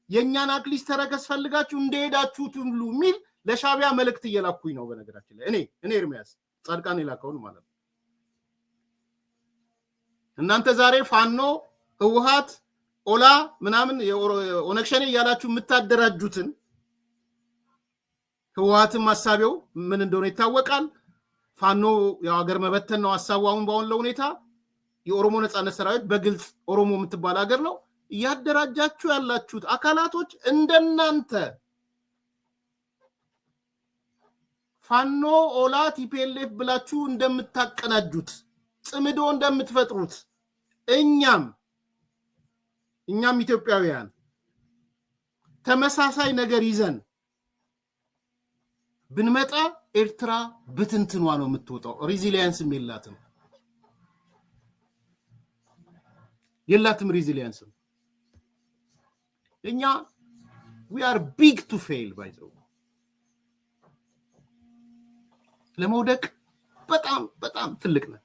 የኛን አክሊስ ተረከዝ ፈልጋችሁ እንደሄዳችሁት ሁሉ ሚል ለሻቢያ መልእክት እየላኩኝ ነው በነገራችን ላይ እኔ ኤርሚያስ ጻድቃን ይላከውን ማለት ነው እናንተ ዛሬ ፋኖ ህወሓት ኦላ ምናምን ኦነክሽን ያላችሁ የምታደራጁትን ህወሓትም ማሳቢው ምን እንደሆነ ይታወቃል ፋኖ የሀገር መበተን ነው ሐሳቡን ባውን ለሁኔታ የኦሮሞ ነጻነት ሰራዊት በግልጽ ኦሮሞ የምትባል ሀገር ነው ያደራጃችሁ ያላችሁት አካላቶች እንደናንተ ፋኖ ኦላ ቲፒኤልኤፍ ብላችሁ እንደምታቀናጁት ጽምዶ እንደምትፈጥሩት እኛም ኢትዮጵያውያን ተመሳሳይ ነገር ይዘን ብንመጣ ኤርትራ በትንትኗ ነው የምትወጣው ሬዚሊየንስ የላትም ሬዚሊየንስ እኛ we are big to fail by the way ለመውደቅ በጣም ትልቅ ነው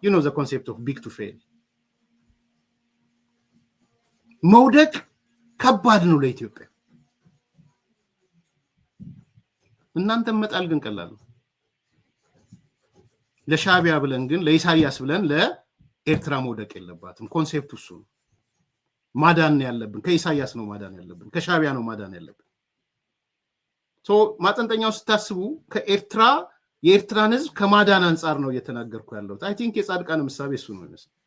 you know the concept of big to fail መውደቅ ከባድ ነው ለኢትዮጵያ እናንተ መጣል ግን ቀላል ነው ለሻቢያ ብለን ግን ለኢሳያስ ብለን ለኤርትራ መውደቅ የለባትም ኮንሴፕቱ እሱ ነው ማዳን ያለብን ከኢሳያስ ነው ማዳን ያለብን ከሻቢያ ነው ማዳን ያለብን ሶ ማጠንጠኛው ስታስቡ ከኤርትራ የኤርትራን ህዝብ ከማዳን አንፃር ነው እየተናገርኩ ያለው አይ ቲንክ የጻድቃን ምሳቤ እሱ ነው የሚመስለው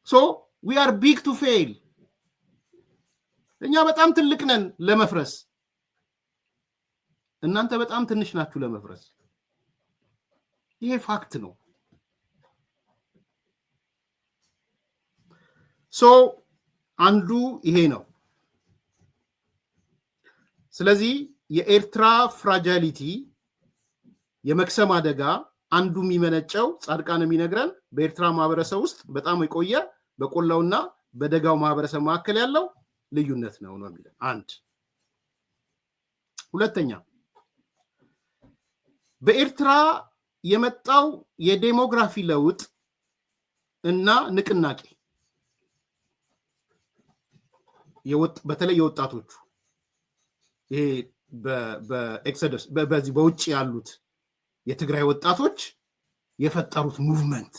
so we are big to fail እኛ በጣም ትልቅ ነን ለመፍረስ እናንተ በጣም ትንሽ ናችሁ ለመፍረስ ይሄ ፋክት ነው so አንዱ ይሄ ነው ስለዚህ የኤርትራ ፍራጃሊቲ የመክሰም አደጋ አንዱ የሚመነጨው ጻድቃን የሚነግረን በኤርትራ ማህበረሰብ ውስጥ በጣም የቆየ በቆላውና በደጋው ማህበረሰብ መካከል ያለው ልዩነት ነው የሚለው አንድ ሁለተኛ በኤርትራ የመጣው የዴሞግራፊ ለውጥ እና ንቅናቄ በተለይ የወጣቶቹ ይሄ በኤክሰደስ በዚህ በውጭ ያሉት የትግራይ ወጣቶች የፈጠሩት ሙቭመንት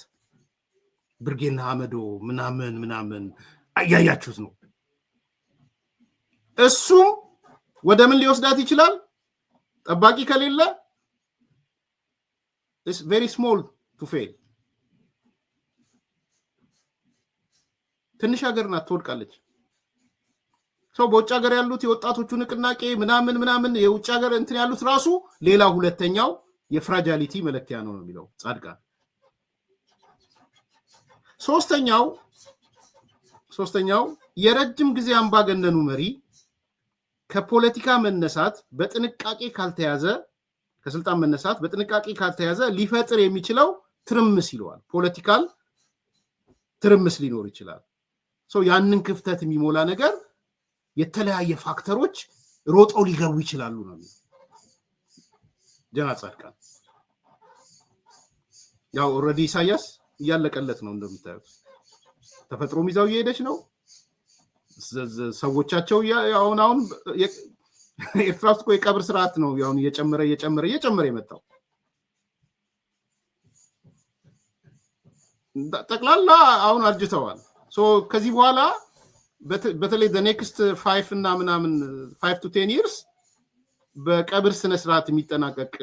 ብርጌና አመዶ ምናምን አያያችሁት ነው እሱ ወደ ምን ሊወስዳት ይችላል ጠባቂ ከሌለ is very small to fail ትንሽ ሀገርና ትወድቃለች ሰው በውጭ ሀገር ያሉት የወጣቶቹ ንቅናቄ ምናምን የውጭ ሀገር እንትን ያሉት ራሱ ሌላ ሁለተኛው የፍራጃሊቲ መለኪያ ነው የሚለው ጻድቃን ሶስተኛው የረጅም ጊዜ አምባገነኑ መሪ ከፖለቲካ መነሳት በጥንቃቄ ካልተያዘ ከስልጣን መነሳት በጥንቃቄ ካልተያዘ ሊፈጥር የሚችለው ትርምስ ይለዋል ፖለቲካል ትርምስ ሊኖር ይችላል ሰው ያንን ክፍተት የሚሞላ ነገር የተለያየ ፋክተሮች ሮጠው ሊገቡ ይችላሉ ነው ጀና ጻድቃን ያው ኦሬዲ ኢሳያስ ያለቀለት ነው እንደምታዩት ተፈጥሮ ሚዛው እየሄደች ነው ሰዎቻቸው አሁን ኤርትራ ውስጥ የቀብር ስርዓት ነው ያው እየጨመረ የመጣው ጠቅላላ አሁን አርጅተዋል ሶ ከዚህ በኋላ በተለይ the next 5 እና ምናምን 5 to 10 years በቀብር ስነ ስርዓት የሚጠናቀቅ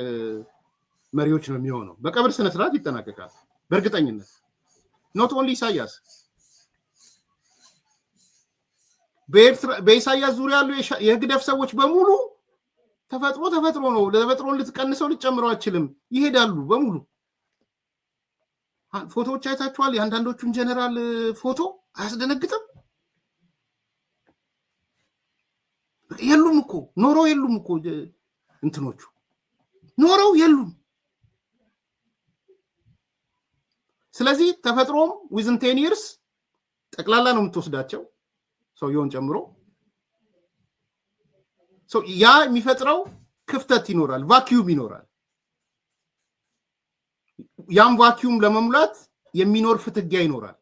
መሪዎች ነው የሚሆነው በቀብር ስነ ስርዓት ይጠናቀቃል በእርግጠኝነት not only ኢሳያስ በኢሳያስ ዙሪያ ያሉ የግደፍ ሰዎች በሙሉ ተፈጥሮ ነው ለተፈጥሮን ልትቀንሰው ልትጨምረው አትችልም ይሄዳሉ በሙሉ ፎቶዎች አይታችኋል? የአንዳንዶቹን ጀነራል ፎቶ አያስደነግጥም? የሉም እኮ ኖረው የሉም እኮ እንትኖቹ ኖረው የሉም። ስለዚህ ተፈጥሮም ዊዝን 10 years ጠቅላላ ነው የምትወስዳቸው ሰውየውን ጨምሮ። ያ የሚፈጥረው ክፍተት ይኖራል፣ ቫኪዩም ይኖራል። ያም ቫኪዩም ለመሙላት የሚኖር ፍትጊያ ይኖራል።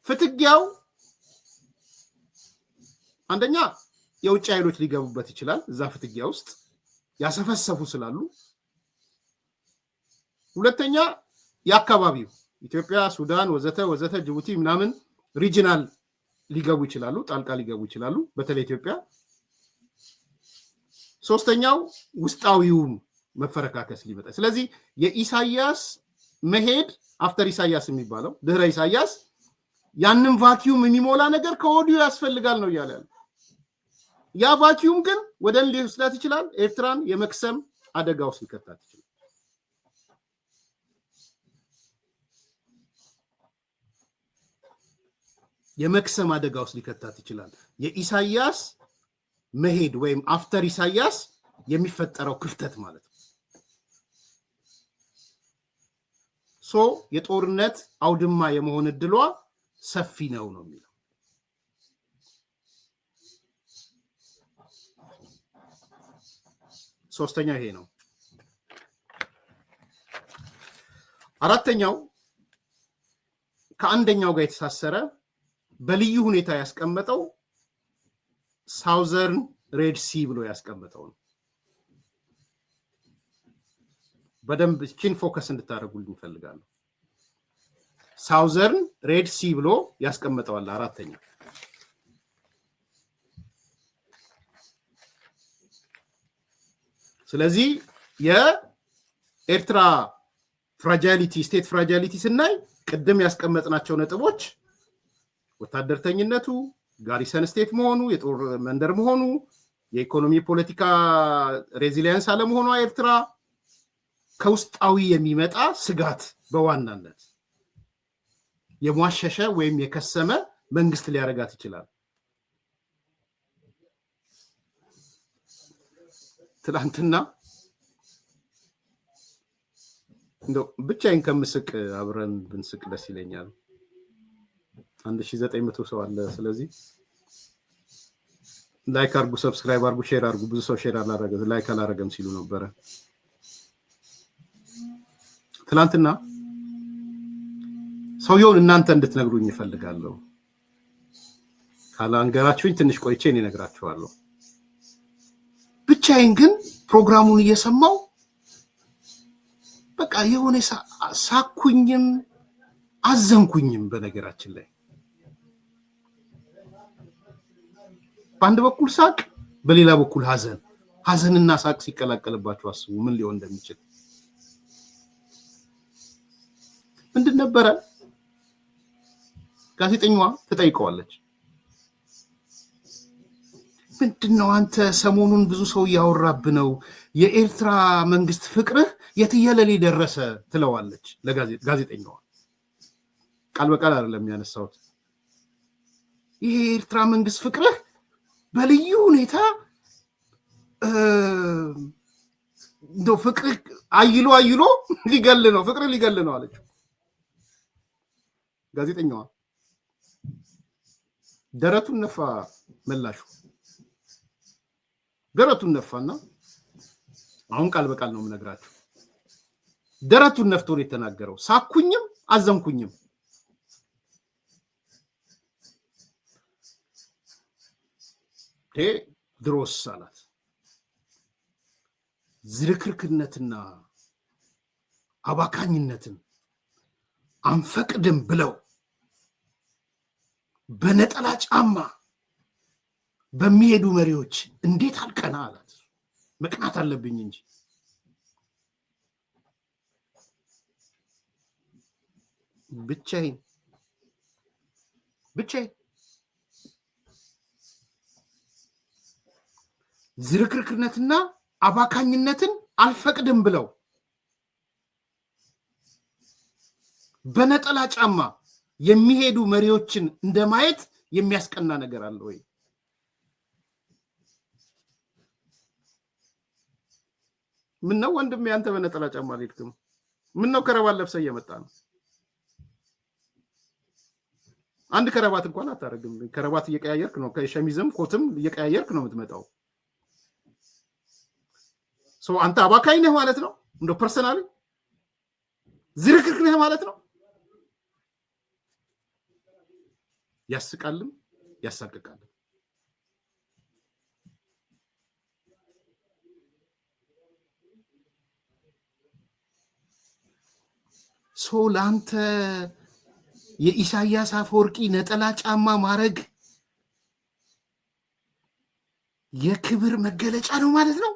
ፍትጊያው አንደኛ የውጭ ኃይሎች ሊገቡበት ይችላል። እዛ ፍትጊያ ውስጥ ያሰፈሰፉ ስላሉ። ሁለተኛ የአካባቢው ኢትዮጵያ፣ ሱዳን፣ ወዘተ ጅቡቲ ምናምን ሪጂናል ሊገቡ ይችላሉ፣ ጣልቃ ሊገቡ ይችላሉ፣ በተለይ ኢትዮጵያ። ሶስተኛው ውስጣዊውን መፈረካከስ ሊመጣ። ስለዚህ የኢሳያስ መሄድ አፍተር ኢሳያስ የሚባለው ድህረ ኢሳያስ ያንን ቫኪዩም የሚሞላ ነገር ከወዲሁ ያስፈልጋል ነው እያለ ያለው። ያ ቫኪዩም ግን ወደ እንዴት ሊወስዳት ይችላል? ኤርትራን የመክሰም አደጋ ውስጥ ሊከታት ይችላል። የመክሰም አደጋ ውስጥ ሊከታት ይችላል። የኢሳያስ መሄድ ወይም አፍተር ኢሳያስ የሚፈጠረው ክፍተት ማለት ነው። የጦርነት አውድማ የመሆን እድሏ ሰፊ ነው የሚለው። ሶስተኛው ይሄ ነው። አራተኛው ከአንደኛው ጋር የተሳሰረ በልዩ ሁኔታ ያስቀመጠው ሳውዘርን ሬድ ሲ ብሎ ያስቀመጠው ነው። በደንብ ቺን ፎከስ እንድታደርጉልኝ እፈልጋለሁ። ሳውዘርን ሬድ ሲ ብሎ ያስቀመጠዋል አራተኛው። ስለዚህ የኤርትራ ፍራጃሊቲ ስቴት ፍራጃሊቲ ስናይ ቅድም ያስቀመጥናቸው ነጥቦች ወታደርተኝነቱ፣ ጋሪሰን ስቴት መሆኑ፣ የጦር መንደር መሆኑ፣ የኢኮኖሚ ፖለቲካ ሬዚሊየንስ አለመሆኗ፣ ኤርትራ ከውስጣዊ የሚመጣ ስጋት በዋናነት የሟሸሸ ወይም የከሰመ መንግስት ሊያረጋት ይችላል። ትላንትና እንደው ብቻዬን ከምስቅ አብረን ብንስቅ ደስ ይለኛል። 1900 ሰው አለ። ስለዚህ ላይክ አርጉ፣ ሰብስክራይብ አርጉ፣ ሼር አርጉ። ብዙ ሰው ሼር አላረገም፣ ላይክ አላረገም ሲሉ ነበረ። ትላንትና ሰውየውን እናንተ እንድትነግሩኝ እፈልጋለሁ። ካላንገራችሁኝ ትንሽ ቆይቼ እኔ እነግራችኋለሁ። ብቻዬን ግን ፕሮግራሙን እየሰማው በቃ የሆነ ሳኩኝም አዘንኩኝም። በነገራችን ላይ በአንድ በኩል ሳቅ፣ በሌላ በኩል ሀዘን። ሀዘንና ሳቅ ሲቀላቀልባችሁ አስቡ ምን ሊሆን እንደሚችል። ምንድን ነበረ? ጋዜጠኛዋ ትጠይቀዋለች። ምንድነው አንተ ሰሞኑን ብዙ ሰው እያወራብ ነው፣ የኤርትራ መንግስት ፍቅርህ የትየለሌ ደረሰ ትለዋለች ለጋዜጠኛዋ። ቃል በቃል አይደለም ያነሳሁት። ይሄ የኤርትራ መንግስት ፍቅርህ በልዩ ሁኔታ እንደው ፍቅርህ አይሎ ሊገል ነው፣ ፍቅርህ ሊገል ነው አለች ጋዜጠኛዋ። ደረቱን ነፋ መላሹ። ደረቱን ነፋና አሁን ቃል በቃል ነው የምነግራችሁ። ደረቱን ነፍቶ ነው የተናገረው። ሳኩኝም አዘንኩኝም። ድሮስ አላት ዝርክርክነትና አባካኝነትን አንፈቅድም ብለው በነጠላ ጫማ በሚሄዱ መሪዎች እንዴት አልቀና አላት። መቅናት አለብኝ እንጂ ብቻዬን ዝርክርክነትና አባካኝነትን አልፈቅድም ብለው በነጠላ ጫማ የሚሄዱ መሪዎችን እንደማየት የሚያስቀና ነገር አለ ወይ? ምን ነው ወንድም ያንተ በነጠላ ጫማ አልሄድክም? ምን ነው ከረባት ለብሰህ እየመጣ ነው? አንድ ከረባት እንኳን አታረግም። ከረባት እየቀያየርክ ነው፣ ከሸሚዝም ኮትም እየቀያየርክ ነው የምትመጣው። አንተ አባካኝ ነህ ማለት ነው። እንደው ፐርሰናሊ ዝርክርክ ነህ ማለት ነው። ያስቃልም ያሳቅቃልም። ለአንተ የኢሳያስ አፈወርቂ ነጠላ ጫማ ማድረግ የክብር መገለጫ ነው ማለት ነው።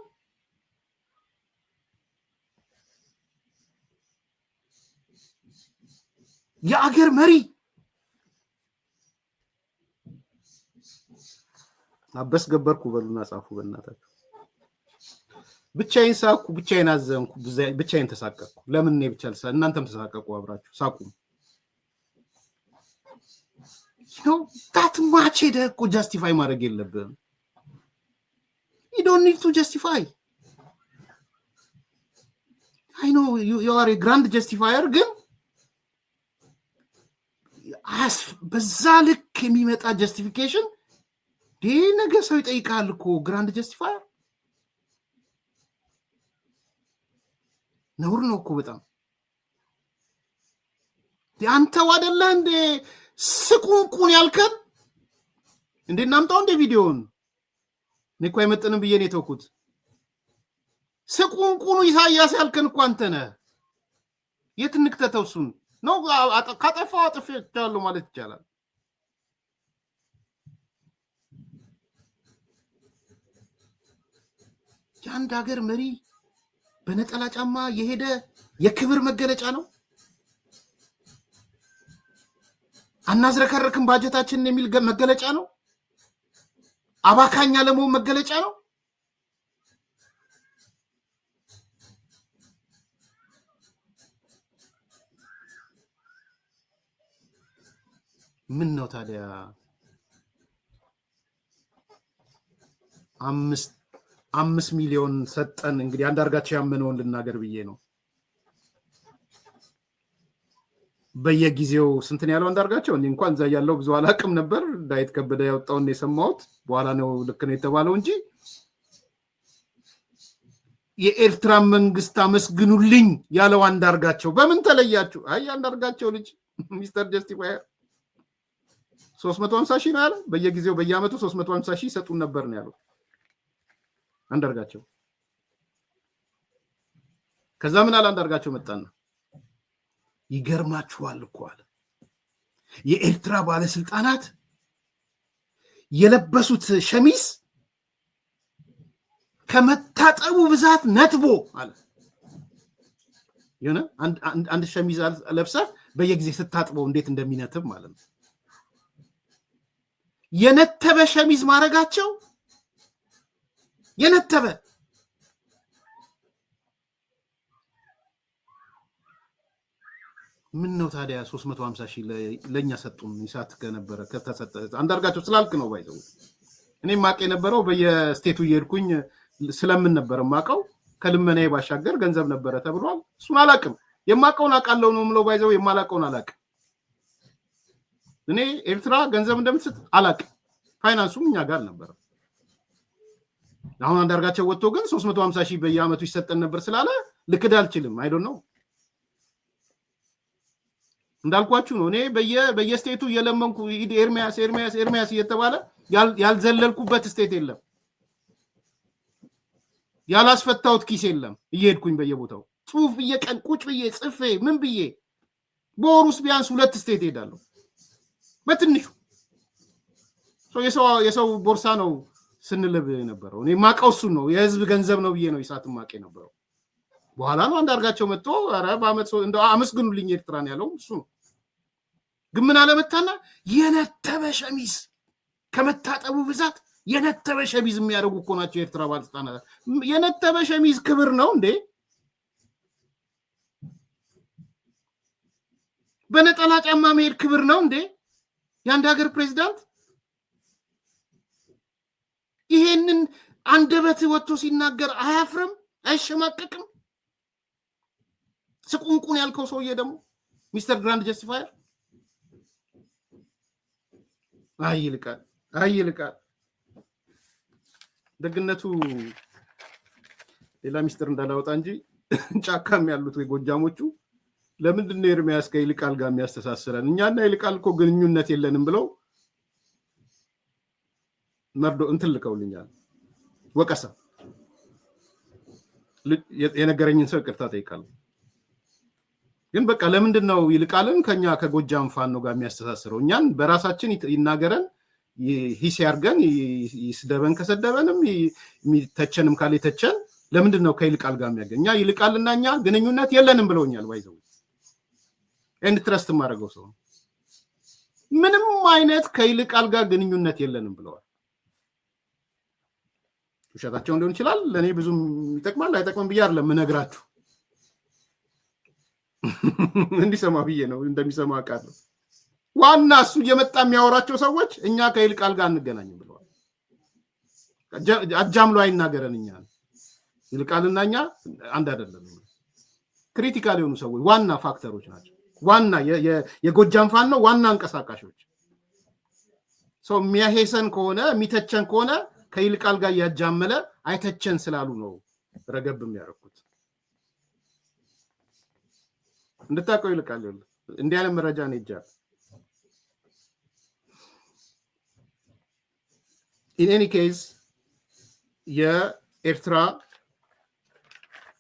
የአገር መሪ አበስ ገበርኩ በሉና ጻፉ በእናታችሁ። ብቻዬን ሳኩ፣ ብቻዬን አዘንኩ፣ ብቻዬን ተሳቀቅኩ። ለምን እኔ ብቻ ልሳ እናንተም ተሳቀቁ፣ አብራችሁ ሳቁ። that much ሄደህ እኮ ጀስቲፋይ ማድረግ የለብህም። you don't need to justify. I know you are a grand justifier, ግን በዛ ልክ የሚመጣ ጀስቲፊኬሽን ነገ ሰው ይጠይቃል እኮ። ግራንድ ጀስቲፋየር ነውር ነው እኮ በጣም። አንተው አይደለህ እንደ ስቁንቁን ያልከን እንዴ? እናምጣው እንደ ቪዲዮውን። እኔ እኮ አይመጥንም ብዬ ነው የተውኩት። ስቁንቁኑ ኢሳያስ ያልከን እኮ አንተ ነህ። የት እንክተተው? እሱን ነው ካጠፋው አጥፍቻለሁ ማለት ይቻላል። የአንድ ሀገር መሪ በነጠላ ጫማ የሄደ የክብር መገለጫ ነው። አናዝረከረክም ባጀታችንን የሚል መገለጫ ነው። አባካኝ አለመሆን መገለጫ ነው። ምን ነው ታዲያ 5 ሚሊዮን ሰጠን? እንግዲህ አንዳርጋቸው ያመነውን ልናገር ብዬ ነው። በየጊዜው ስንትን ያለው አንዳርጋቸው? እኔ እንኳን እዛ ያለው ብዙ አላቅም ነበር። ዳዊት ከበደ ያወጣውን የሰማሁት በኋላ ነው። ልክ ነው የተባለው እንጂ የኤርትራ መንግስት አመስግኑልኝ ያለው አንዳርጋቸው በምን ተለያችሁ? አይ አንዳርጋቸው ልጅ ሚስተር ጀስቲፋየር 350 ሺህ ነው ያለው። በየጊዜው በየአመቱ 350 ሺህ ሰጡን ነበር ነው ያለው አንዳርጋቸው። ከዛ ምን አለ አንዳርጋቸው መጣና ይገርማችኋል እኮ አለ የኤርትራ ባለስልጣናት የለበሱት ሸሚዝ ከመታጠቡ ብዛት ነትቦ አለ። የሆነ አንድ ሸሚዝ ለብሰህ በየጊዜ ስታጥበው እንዴት እንደሚነትብ ማለት ነው። የነተበ ሸሚዝ ማድረጋቸው የነተበ ምን ነው ታዲያ 350 ሺህ ለኛ ሰጡን? ይሳት ከነበረ ከተሰጠ አንዳርጋቸው ስላልክ ነው ባይዘው። እኔ ማቀ የነበረው በየስቴቱ እየሄድኩኝ ስለምን ነበር ማቀው። ከልመናዬ ባሻገር ገንዘብ ነበረ ተብሏል። እሱን አላቅም። የማቀውን አቃለው ነው ምለው ባይዘው። የማላቀውን አላቅም። እኔ ኤርትራ ገንዘብ እንደምትሰጥ አላቅም። ፋይናንሱም እኛ ጋር ነበር። አሁን አንዳርጋቸው ወጥቶ ግን 350 ሺህ በየአመቱ ይሰጠን ነበር ስላለ ልክድ አልችልም። አይ ዶንት ኖ እንዳልኳችሁ ነው። እኔ በየስቴቱ እየለመንኩ ኤርሚያስ እየተባለ ያልዘለልኩበት ስቴት የለም፣ ያላስፈታሁት ኪስ የለም። እየሄድኩኝ በየቦታው ጽሁፍ በየቀን ቁጭ ብዬ ጽፌ ምን ብዬ በወር ውስጥ ቢያንስ 2 ስቴት ሄዳለሁ በትንሹ። የሰው ቦርሳ ነው ስንልብ ነበረው። እኔ ማቀው እሱን ነው። የህዝብ ገንዘብ ነው ብዬ ነው ይሳት ማቀ ነበረው። በኋላ ነው አንዳርጋቸው መጥቶ ኧረ በአመት እንደው አመስግኑልኝ ኤርትራን ያለው እሱ ነው። ግን ምን አለመታና የነተበ ሸሚዝ ከመታጠቡ ብዛት የነተበ ሸሚዝ የሚያደርጉ እኮ ናቸው የኤርትራ ባለስልጣናት። የነተበ ሸሚዝ ክብር ነው እንዴ? በነጠላ ጫማ መሄድ ክብር ነው እንዴ? የአንድ ሀገር ፕሬዝዳንት ይሄንን አንደበት ወጥቶ ሲናገር አያፍርም? አይሸማቀቅም? ስቁንቁን ያልከው ሰውዬ ደግሞ ሚስተር ግራንድ ጀስቲፋየር አይልቃል። ደግነቱ ሌላ ሚስተር እንዳላወጣ እንጂ ጫካም ያሉት ወይ ጎጃሞቹ ለምንድን ነው ኤርሚያስ ከይልቃል ጋር የሚያስተሳስረን? እኛና ይልቃል እኮ ግንኙነት የለንም ብለው መርዶ እንትን ልከውልኛል። ወቀሳ የነገረኝን ሰው ይቅርታ ጠይቃለሁ። ግን በቃ ለምንድን ነው ይልቃልን ከኛ ከጎጃም ፋኖ ጋር የሚያስተሳስረው? እኛን በራሳችን ይናገረን ሂስ ያርገን ይስደበን፣ ከሰደበንም የሚተቸንም ካለ ተቸን። ለምንድን ነው ከይልቃል ጋር የሚያገኝ? እኛ ይልቃልና እኛ ግንኙነት የለንም ብለውኛል። ባይዘው ኤንድ ትረስት ማድረገው ሰው ምንም አይነት ከይልቃል ጋር ግንኙነት የለንም ብለዋል። ውሸታቸው ሊሆን ይችላል። ለኔ ብዙም ይጠቅማል አይጠቅምም ብዬ አይደለም እነግራችሁ፣ እንዲሰማ ብዬ ነው። እንደሚሰማ አውቃለሁ። ዋና እሱ እየመጣ የሚያወራቸው ሰዎች እኛ ከይልቃል ጋር አንገናኝም ብለዋል። አጃምሎ አይናገረን። እኛ ይልቃልና እኛ አንድ አይደለም። ክሪቲካል የሆኑ ሰዎች ዋና ፋክተሮች ናቸው። ዋና የጎጃም ፋኖ ዋና አንቀሳቃሾች። ሰው የሚያሄሰን ከሆነ የሚተቸን ከሆነ ከይልቃል ጋር ያጃመለ አይተቸን ስላሉ ነው ረገብ የሚያደርጉት። እንድታውቀው ይልቃል እንዲህ ያለ መረጃ ነው ይጃል። in any case የኤርትራ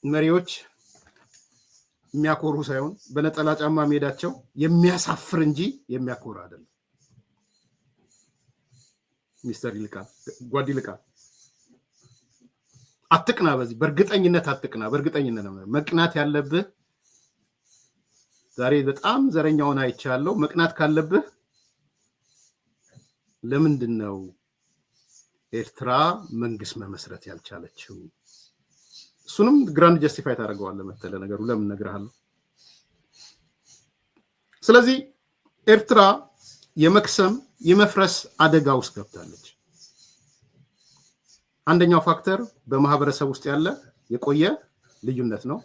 መሪዎች የሚያኮሩ ሳይሆን በነጠላ ጫማ መሄዳቸው የሚያሳፍር እንጂ የሚያኮራ አይደለም። ሚስተር ይልቃል ጓድ ይልቃል አትቅና፣ በዚህ በእርግጠኝነት አትቅና። በእርግጠኝነት ነው መቅናት ያለብህ። ዛሬ በጣም ዘረኛውን አይቻለሁ። መቅናት ካለብህ ለምንድን ነው ኤርትራ መንግስት መመስረት ያልቻለችው? እሱንም ግራንድ ጀስቲፋይ ታደርገዋለህ መተለ ነገሩ ለምን ነግርሃለሁ። ስለዚህ ኤርትራ የመክሰም የመፍረስ አደጋ ውስጥ ገብታለች። አንደኛው ፋክተር በማህበረሰብ ውስጥ ያለ የቆየ ልዩነት ነው።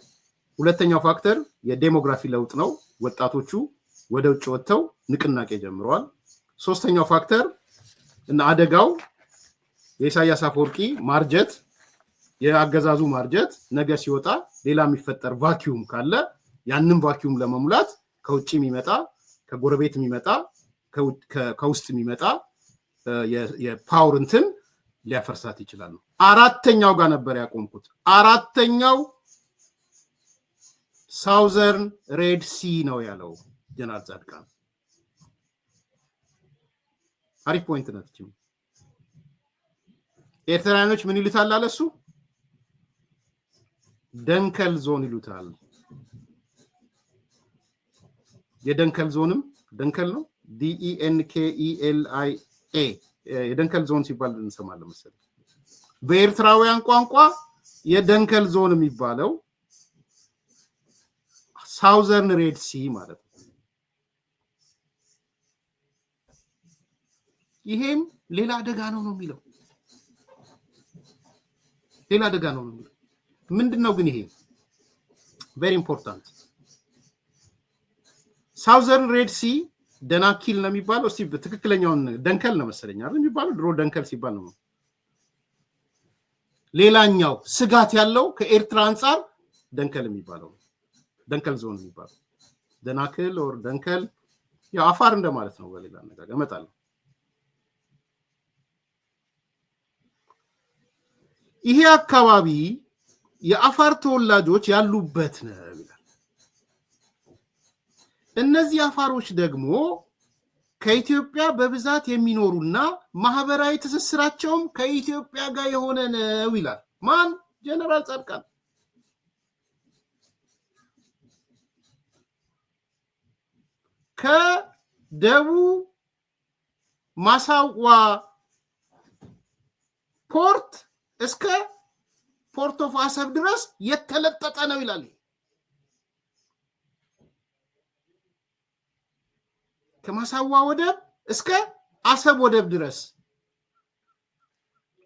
ሁለተኛው ፋክተር የዴሞግራፊ ለውጥ ነው። ወጣቶቹ ወደ ውጭ ወጥተው ንቅናቄ ጀምረዋል። ሶስተኛው ፋክተር እና አደጋው የኢሳያስ አፈወርቂ ማርጀት፣ የአገዛዙ ማርጀት ነገ ሲወጣ ሌላ የሚፈጠር ቫኪዩም ካለ ያንን ቫኪዩም ለመሙላት ከውጭ የሚመጣ ከጎረቤት የሚመጣ ከውስጥ የሚመጣ የፓወር እንትን ሊያፈርሳት ይችላል። አራተኛው ጋር ነበር ያቆምኩት። አራተኛው ሳውዘርን ሬድ ሲ ነው ያለው ጀነራል ጻድቃን። አሪፍ ፖይንት ነው። ኤርትራኖች ምን ይሉታል አለ እሱ? ደንከል ዞን ይሉታል። የደንከል ዞንም ደንከል ነው DENKELIA የደንከል ዞን ሲባል እንሰማለን መሰለኝ። በኤርትራውያን ቋንቋ የደንከል ዞን የሚባለው ሳውዘርን ሬድ ሲ ማለት ነው። ይሄም ሌላ አደጋ ነው የሚለው። ሌላ አደጋ ነው የሚለው ምንድነው ግን? ይሄ ቬሪ ኢምፖርታንት። ሳውዘርን ሬድ ሲ ደናኪል ነው የሚባለው። እስቲ በትክክለኛውን ደንከል ነው መሰለኝ አይደል የሚባለው? ድሮ ደንከል ሲባል ነው። ሌላኛው ስጋት ያለው ከኤርትራ አንፃር ደንከል የሚባለው ደንከል ዞን የሚባለው ደናክል ኦር ደንከል ያው አፋር እንደማለት ነው። በሌላ አነጋገር እመጣለሁ። ይሄ አካባቢ የአፋር ተወላጆች ያሉበት ነው ይላል። እነዚህ አፋሮች ደግሞ ከኢትዮጵያ በብዛት የሚኖሩና ማህበራዊ ትስስራቸውም ከኢትዮጵያ ጋር የሆነ ነው ይላል። ማን? ጀነራል ጻድቃን። ከደቡብ ማሳዋ ፖርት እስከ ፖርት ኦፍ አሰብ ድረስ የተለጠጠ ነው ይላል። ከማሳዋ ወደብ እስከ አሰብ ወደብ ድረስ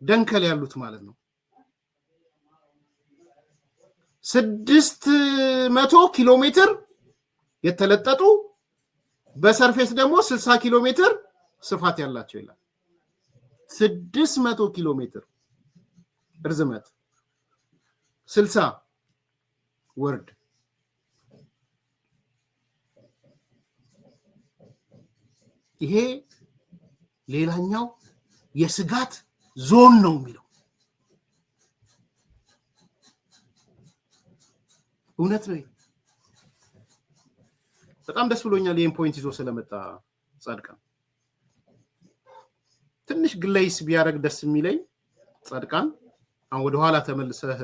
ደንከል ያሉት ማለት ነው። 600 ኪሎ ሜትር የተለጠጡ በሰርፌስ ደግሞ 60 ኪሎ ሜትር ስፋት ያላቸው ይላል። 600 ኪሎ ሜትር ርዝመት 60 ወርድ ይሄ ሌላኛው የስጋት ዞን ነው የሚለው እውነት ነው። በጣም ደስ ብሎኛል ይሄን ፖይንት ይዞ ስለመጣ ጻድቃን። ትንሽ ግለይስ ቢያረግ ደስ የሚለኝ ጻድቃን አሁን ወደ ኋላ ተመልሰህ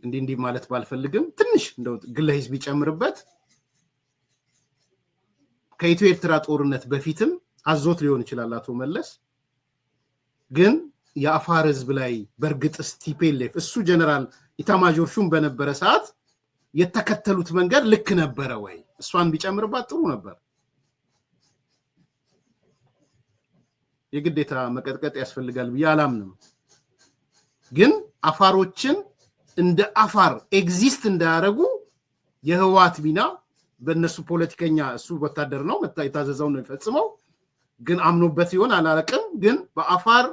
እንዲህ ማለት ባልፈልግም ትንሽ እንደው ግለይስ ቢጨምርበት ከኢትዮ ኤርትራ ጦርነት በፊትም አዞት ሊሆን ይችላል አቶ መለስ ግን የአፋር ህዝብ ላይ በርግጥስ ቲፒኤልኤፍ እሱ ጀነራል ኢታማዦር ሹም በነበረ ሰዓት የተከተሉት መንገድ ልክ ነበረ ወይ? እሷን ቢጨምርባት ጥሩ ነበር። የግዴታ መቀጥቀጥ ያስፈልጋል ብዬ አላምንም። ግን አፋሮችን እንደ አፋር ኤግዚስት እንዳያረጉ የህወሓት ሚና በእነሱ ፖለቲከኛ እሱ ወታደር ነው የታዘዘው ነው የሚፈጽመው ግን አምኖበት ይሆን አላረቅም። ግን በአፋር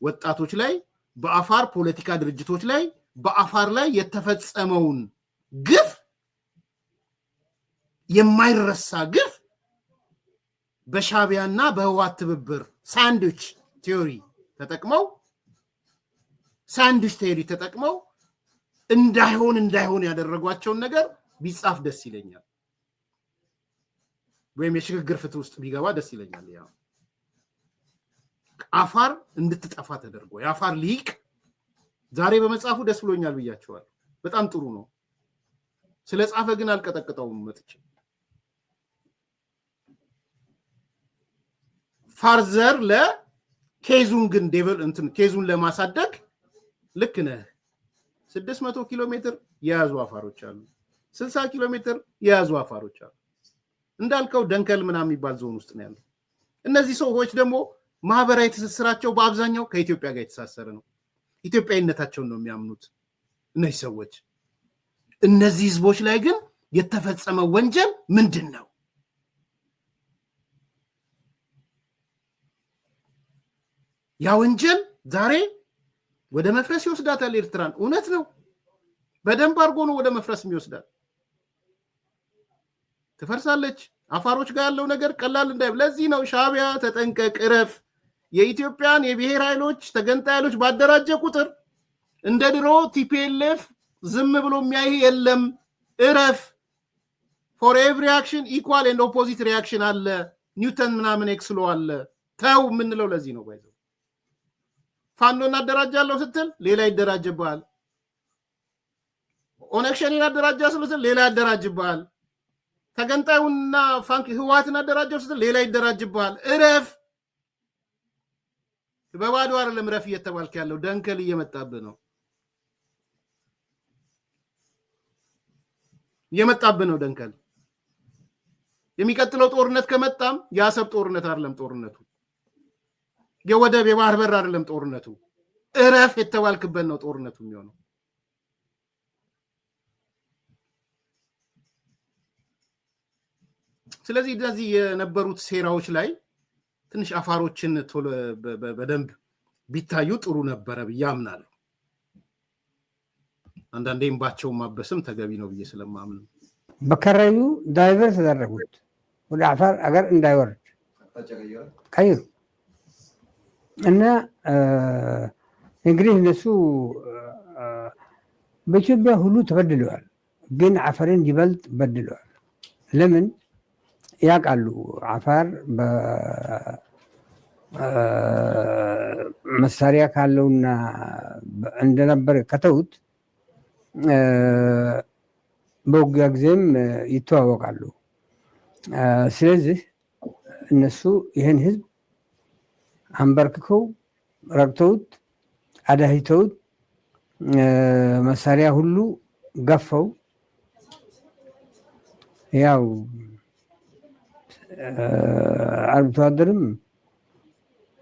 ወጣቶች ላይ በአፋር ፖለቲካ ድርጅቶች ላይ በአፋር ላይ የተፈጸመውን ግፍ የማይረሳ ግፍ በሻቢያና በህወሓት ትብብር ሳንድዊች ቲዮሪ ተጠቅመው እንዳይሆን ያደረጓቸውን ነገር ቢጻፍ ደስ ይለኛል። ወይም የሽግግር ፍትህ ውስጥ ቢገባ ደስ ይለኛል። ያ አፋር እንድትጠፋ ተደርጎ የአፋር ሊቅ ዛሬ በመጻፉ ደስ ብሎኛል ብያቸዋል። በጣም ጥሩ ነው። ስለ ጻፈ ግን አልቀጠቅጠውም መጥቼ ፋርዘር ለኬዙን ግን ኬዙን ለማሳደግ ልክ ነህ 600 ኪሎ ሜትር የያዙ አፋሮች አሉ 60 ኪሎ ሜትር የያዙ አፋሮች አሉ እንዳልከው ደንከል ምናምን የሚባል ዞን ውስጥ ነው ያለው። እነዚህ ሰዎች ደግሞ ማህበራዊ ትስስራቸው በአብዛኛው ከኢትዮጵያ ጋር የተሳሰረ ነው። ኢትዮጵያዊነታቸውን ነው የሚያምኑት እነዚህ ሰዎች። እነዚህ ህዝቦች ላይ ግን የተፈጸመው ወንጀል ምንድን ነው? ያ ወንጀል ዛሬ ወደ መፍረስ ይወስዳታል ኤርትራን። እውነት ነው። በደንብ አድርጎ ነው ወደ መፍረስ የሚወስዳት። ትፈርሳለች። አፋሮች ጋር ያለው ነገር ቀላል እንዳይሆን ለዚህ ነው ሻቢያ ተጠንቀቅ፣ እረፍ። የኢትዮጵያን የብሔር ኃይሎች ተገንጣይ ኃይሎች ባደራጀ ቁጥር እንደ ድሮ ቲፒኤልኤፍ ዝም ብሎ የሚያይ የለም። እረፍ። ፎር ኤቭሪ አክሽን ኢኳል ኤንድ ኦፖዚት ሪአክሽን አለ። ኒውተን ምናምን ኤክስሎ አለ። ተው የምንለው ለዚህ ነው። ባይዘው ፋኖ እናደራጃለሁ ስትል ሌላ ይደራጅብሃል። ኦነግ ሸኔን አደራጃለሁ ስትል ሌላ ያደራጅብሃል። ተገንጣዩና ፋንክ ህወሓትን አደራጃለሁ ስትል ሌላ ይደራጅብሃል። እረፍ። በባዶ አይደለም ረፍ እየተባልክ ያለው ደንከል እየመጣብህ ነው ደንከል። የሚቀጥለው ጦርነት ከመጣም የአሰብ ጦርነት አይደለም ጦርነቱ፣ የወደብ የባህር በር አይደለም ጦርነቱ፣ እረፍ የተባልክበት ነው ጦርነቱ የሚሆነው። ስለዚህ እነዚህ የነበሩት ሴራዎች ላይ ትንሽ አፋሮችን ቶሎ በደንብ ቢታዩ ጥሩ ነበረ ብዬ አምናለሁ። አንዳንዴ እንባቸውን ማበስም ተገቢ ነው ብዬ ስለማምን
በከረዩ ዳይቨርስ ተደረጉት ወደ አፋር አገር እንዳይወርድ ቀይሩ እና እንግዲህ እነሱ በኢትዮጵያ ሁሉ ተበድለዋል፣ ግን አፋርን ይበልጥ በድለዋል። ለምን ያውቃሉ? አፋር መሳሪያ ካለውና እንደነበር ከተውት በውጊያ ጊዜም ይተዋወቃሉ። ስለዚህ እነሱ ይህን ህዝብ አንበርክከው ረግተውት አዳሂተውት መሳሪያ ሁሉ ገፈው ያው አርብቶ አደርም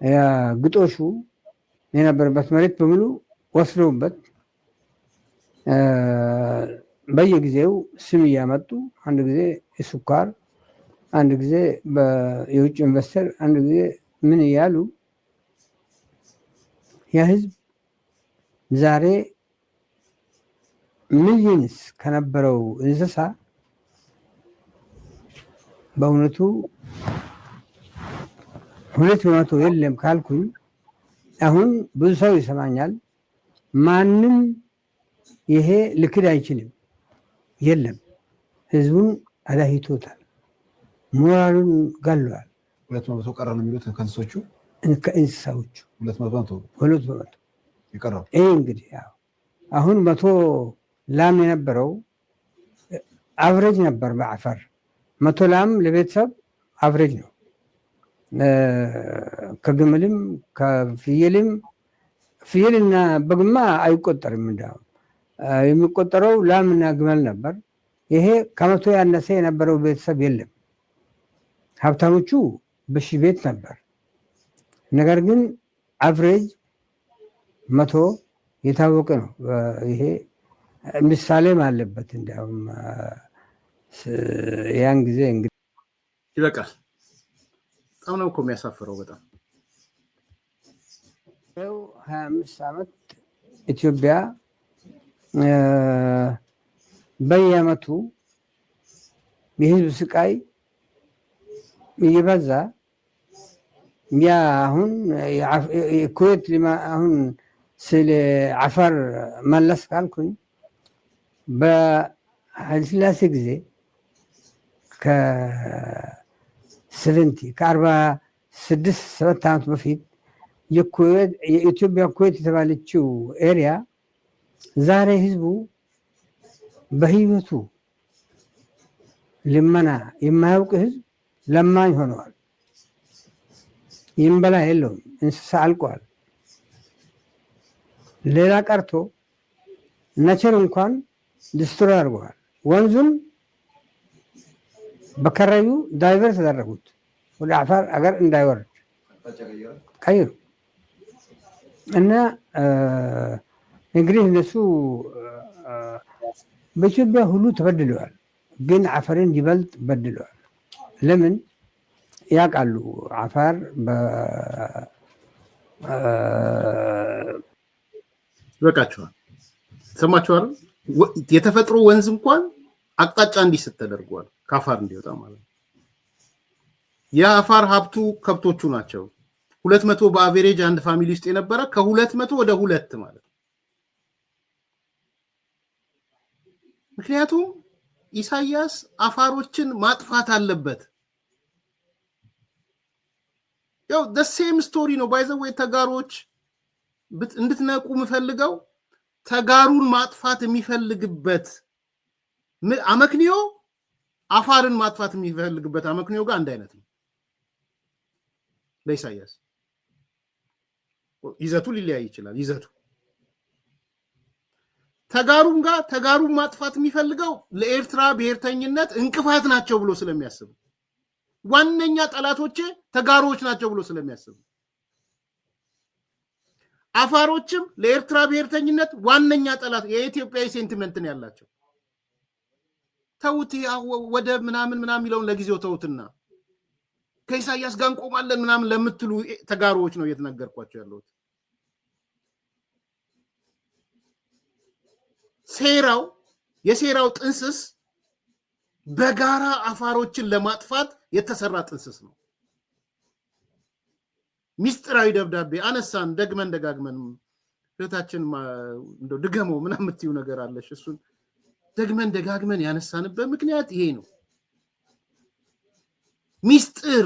ያ ግጦሹ የነበረበት መሬት በሙሉ ወስደውበት በየጊዜው ስም እያመጡ አንድ ጊዜ የስኳር አንድ ጊዜ የውጭ ኢንቨስተር አንድ ጊዜ ምን እያሉ ያ ህዝብ ዛሬ ሚሊዮንስ ከነበረው እንስሳ በእውነቱ 200 የለም ካልኩኝ አሁን ብዙ ሰው ይሰማኛል። ማንም ይሄ ልክድ አይችልም። የለም ህዝቡን አዳሂቶታል፣ ሞራሉን ገሏል።
200 ቀረ ነው የሚሉት
ከእንስሳዎቹ 200
ይቀራል።
ይሄ እንግዲህ አሁን 100 ላም የነበረው አቨሬጅ ነበር በአፈር 100 ላም ለቤተሰብ አቨሬጅ ነው። ከግመልም ከፍየልም ፍየልና በግማ አይቆጠርም። እንዳው የሚቆጠረው ላምና ግመል ነበር። ይሄ ከ100 ያነሰ የነበረው ቤተሰብ የለም። ሀብታሞቹ በሺህ ቤት ነበር። ነገር ግን አቨሬጅ 100 የታወቀ ነው። ይሄ ምሳሌም አለበት። እንዲያውም ያን ጊዜ እንግዲህ
ይበቃል። በጣም ነው እኮ የሚያሳፍረው። በጣም
25 ዓመት ኢትዮጵያ በየዓመቱ የህዝብ ስቃይ እየበዛ ያ አሁን ኩዌት አሁን ስለ አፋር መለስ ካልኩኝ በኃይለሥላሴ ጊዜ ከ46 ዓመት በፊት የኢትዮጵያ ኩዌት የተባለችው ኤሪያ ዛሬ ህዝቡ በህይወቱ ልመና የማያውቅ ህዝብ ለማኝ ሆነዋል። ይንበላ የለውም፣ እንስሳ አልቋል። ሌላ ቀርቶ ነቸር እንኳን ዲስትሮይ አድርገዋል። ወንዙን በከረዩ ዳይቨርስ ተደረጉት፣ ወደ አፋር አገር እንዳይወርድ ቀይሩ እና እንግዲህ እነሱ በኢትዮጵያ ሁሉ ተበድለዋል፣ ግን አፋርን ይበልጥ በድለዋል። ለምን ያውቃሉ? አፋር
ይበቃቸዋል። ሰማችኋል? የተፈጥሮ ወንዝ እንኳን አቅጣጫ እንዲስት ተደርጓል፣ ከአፋር እንዲወጣ ማለት ነው። የአፋር ሀብቱ ከብቶቹ ናቸው። 200 በአቬሬጅ አንድ ፋሚሊ ውስጥ የነበረ ከ200 ወደ 2 ማለት ነው። ምክንያቱም ኢሳያስ አፋሮችን ማጥፋት አለበት። ያው ሴም ስቶሪ ነው። ባይዘው ተጋሮች እንድትነቁ የምፈልገው ተጋሩን ማጥፋት የሚፈልግበት አመክንዮ አፋርን ማጥፋት የሚፈልግበት አመክንዮ ጋር አንድ አይነት ነው። ለኢሳያስ ይዘቱ ሊለያይ ይችላል። ይዘቱ ተጋሩን ማጥፋት የሚፈልገው ለኤርትራ ብሔርተኝነት እንቅፋት ናቸው ብሎ ስለሚያስብ፣ ዋነኛ ጠላቶቼ ተጋሮች ናቸው ብሎ ስለሚያስብ፣ አፋሮችም ለኤርትራ ብሔርተኝነት ዋነኛ ጠላት የኢትዮጵያዊ ሴንቲመንት ነው ያላቸው። ተውት፣ ወደ ምናምን የሚለውን ለጊዜው ተውትና ከኢሳያስ ጋር እንቆማለን ምናምን ለምትሉ ተጋሮች ነው እየተናገርኳቸው ያለሁት። የሴራው ጥንስስ በጋራ አፋሮችን ለማጥፋት የተሰራ ጥንስስ ነው። ሚስጥራዊ ደብዳቤ አነሳን ደጋግመን እህታችን እንደው ድገመው ምናምን የምትዩ ነገር አለሽ። እሱን ደጋግመን ያነሳንበት ምክንያት ይሄ ነው። ሚስጥር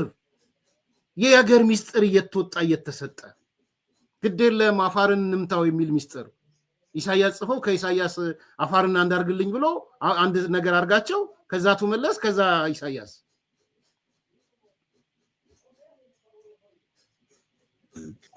የሀገር ሚስጥር እየተወጣ እየተሰጠ ግዴለም አፋርን እንምታው የሚል ሚስጥር ኢሳያስ ጽፈው ከኢሳያስ አፋርን አንዳርግልኝ ብሎ አንድ ነገር አድርጋቸው ከዛ ተመለስ ከዛ ኢሳያስ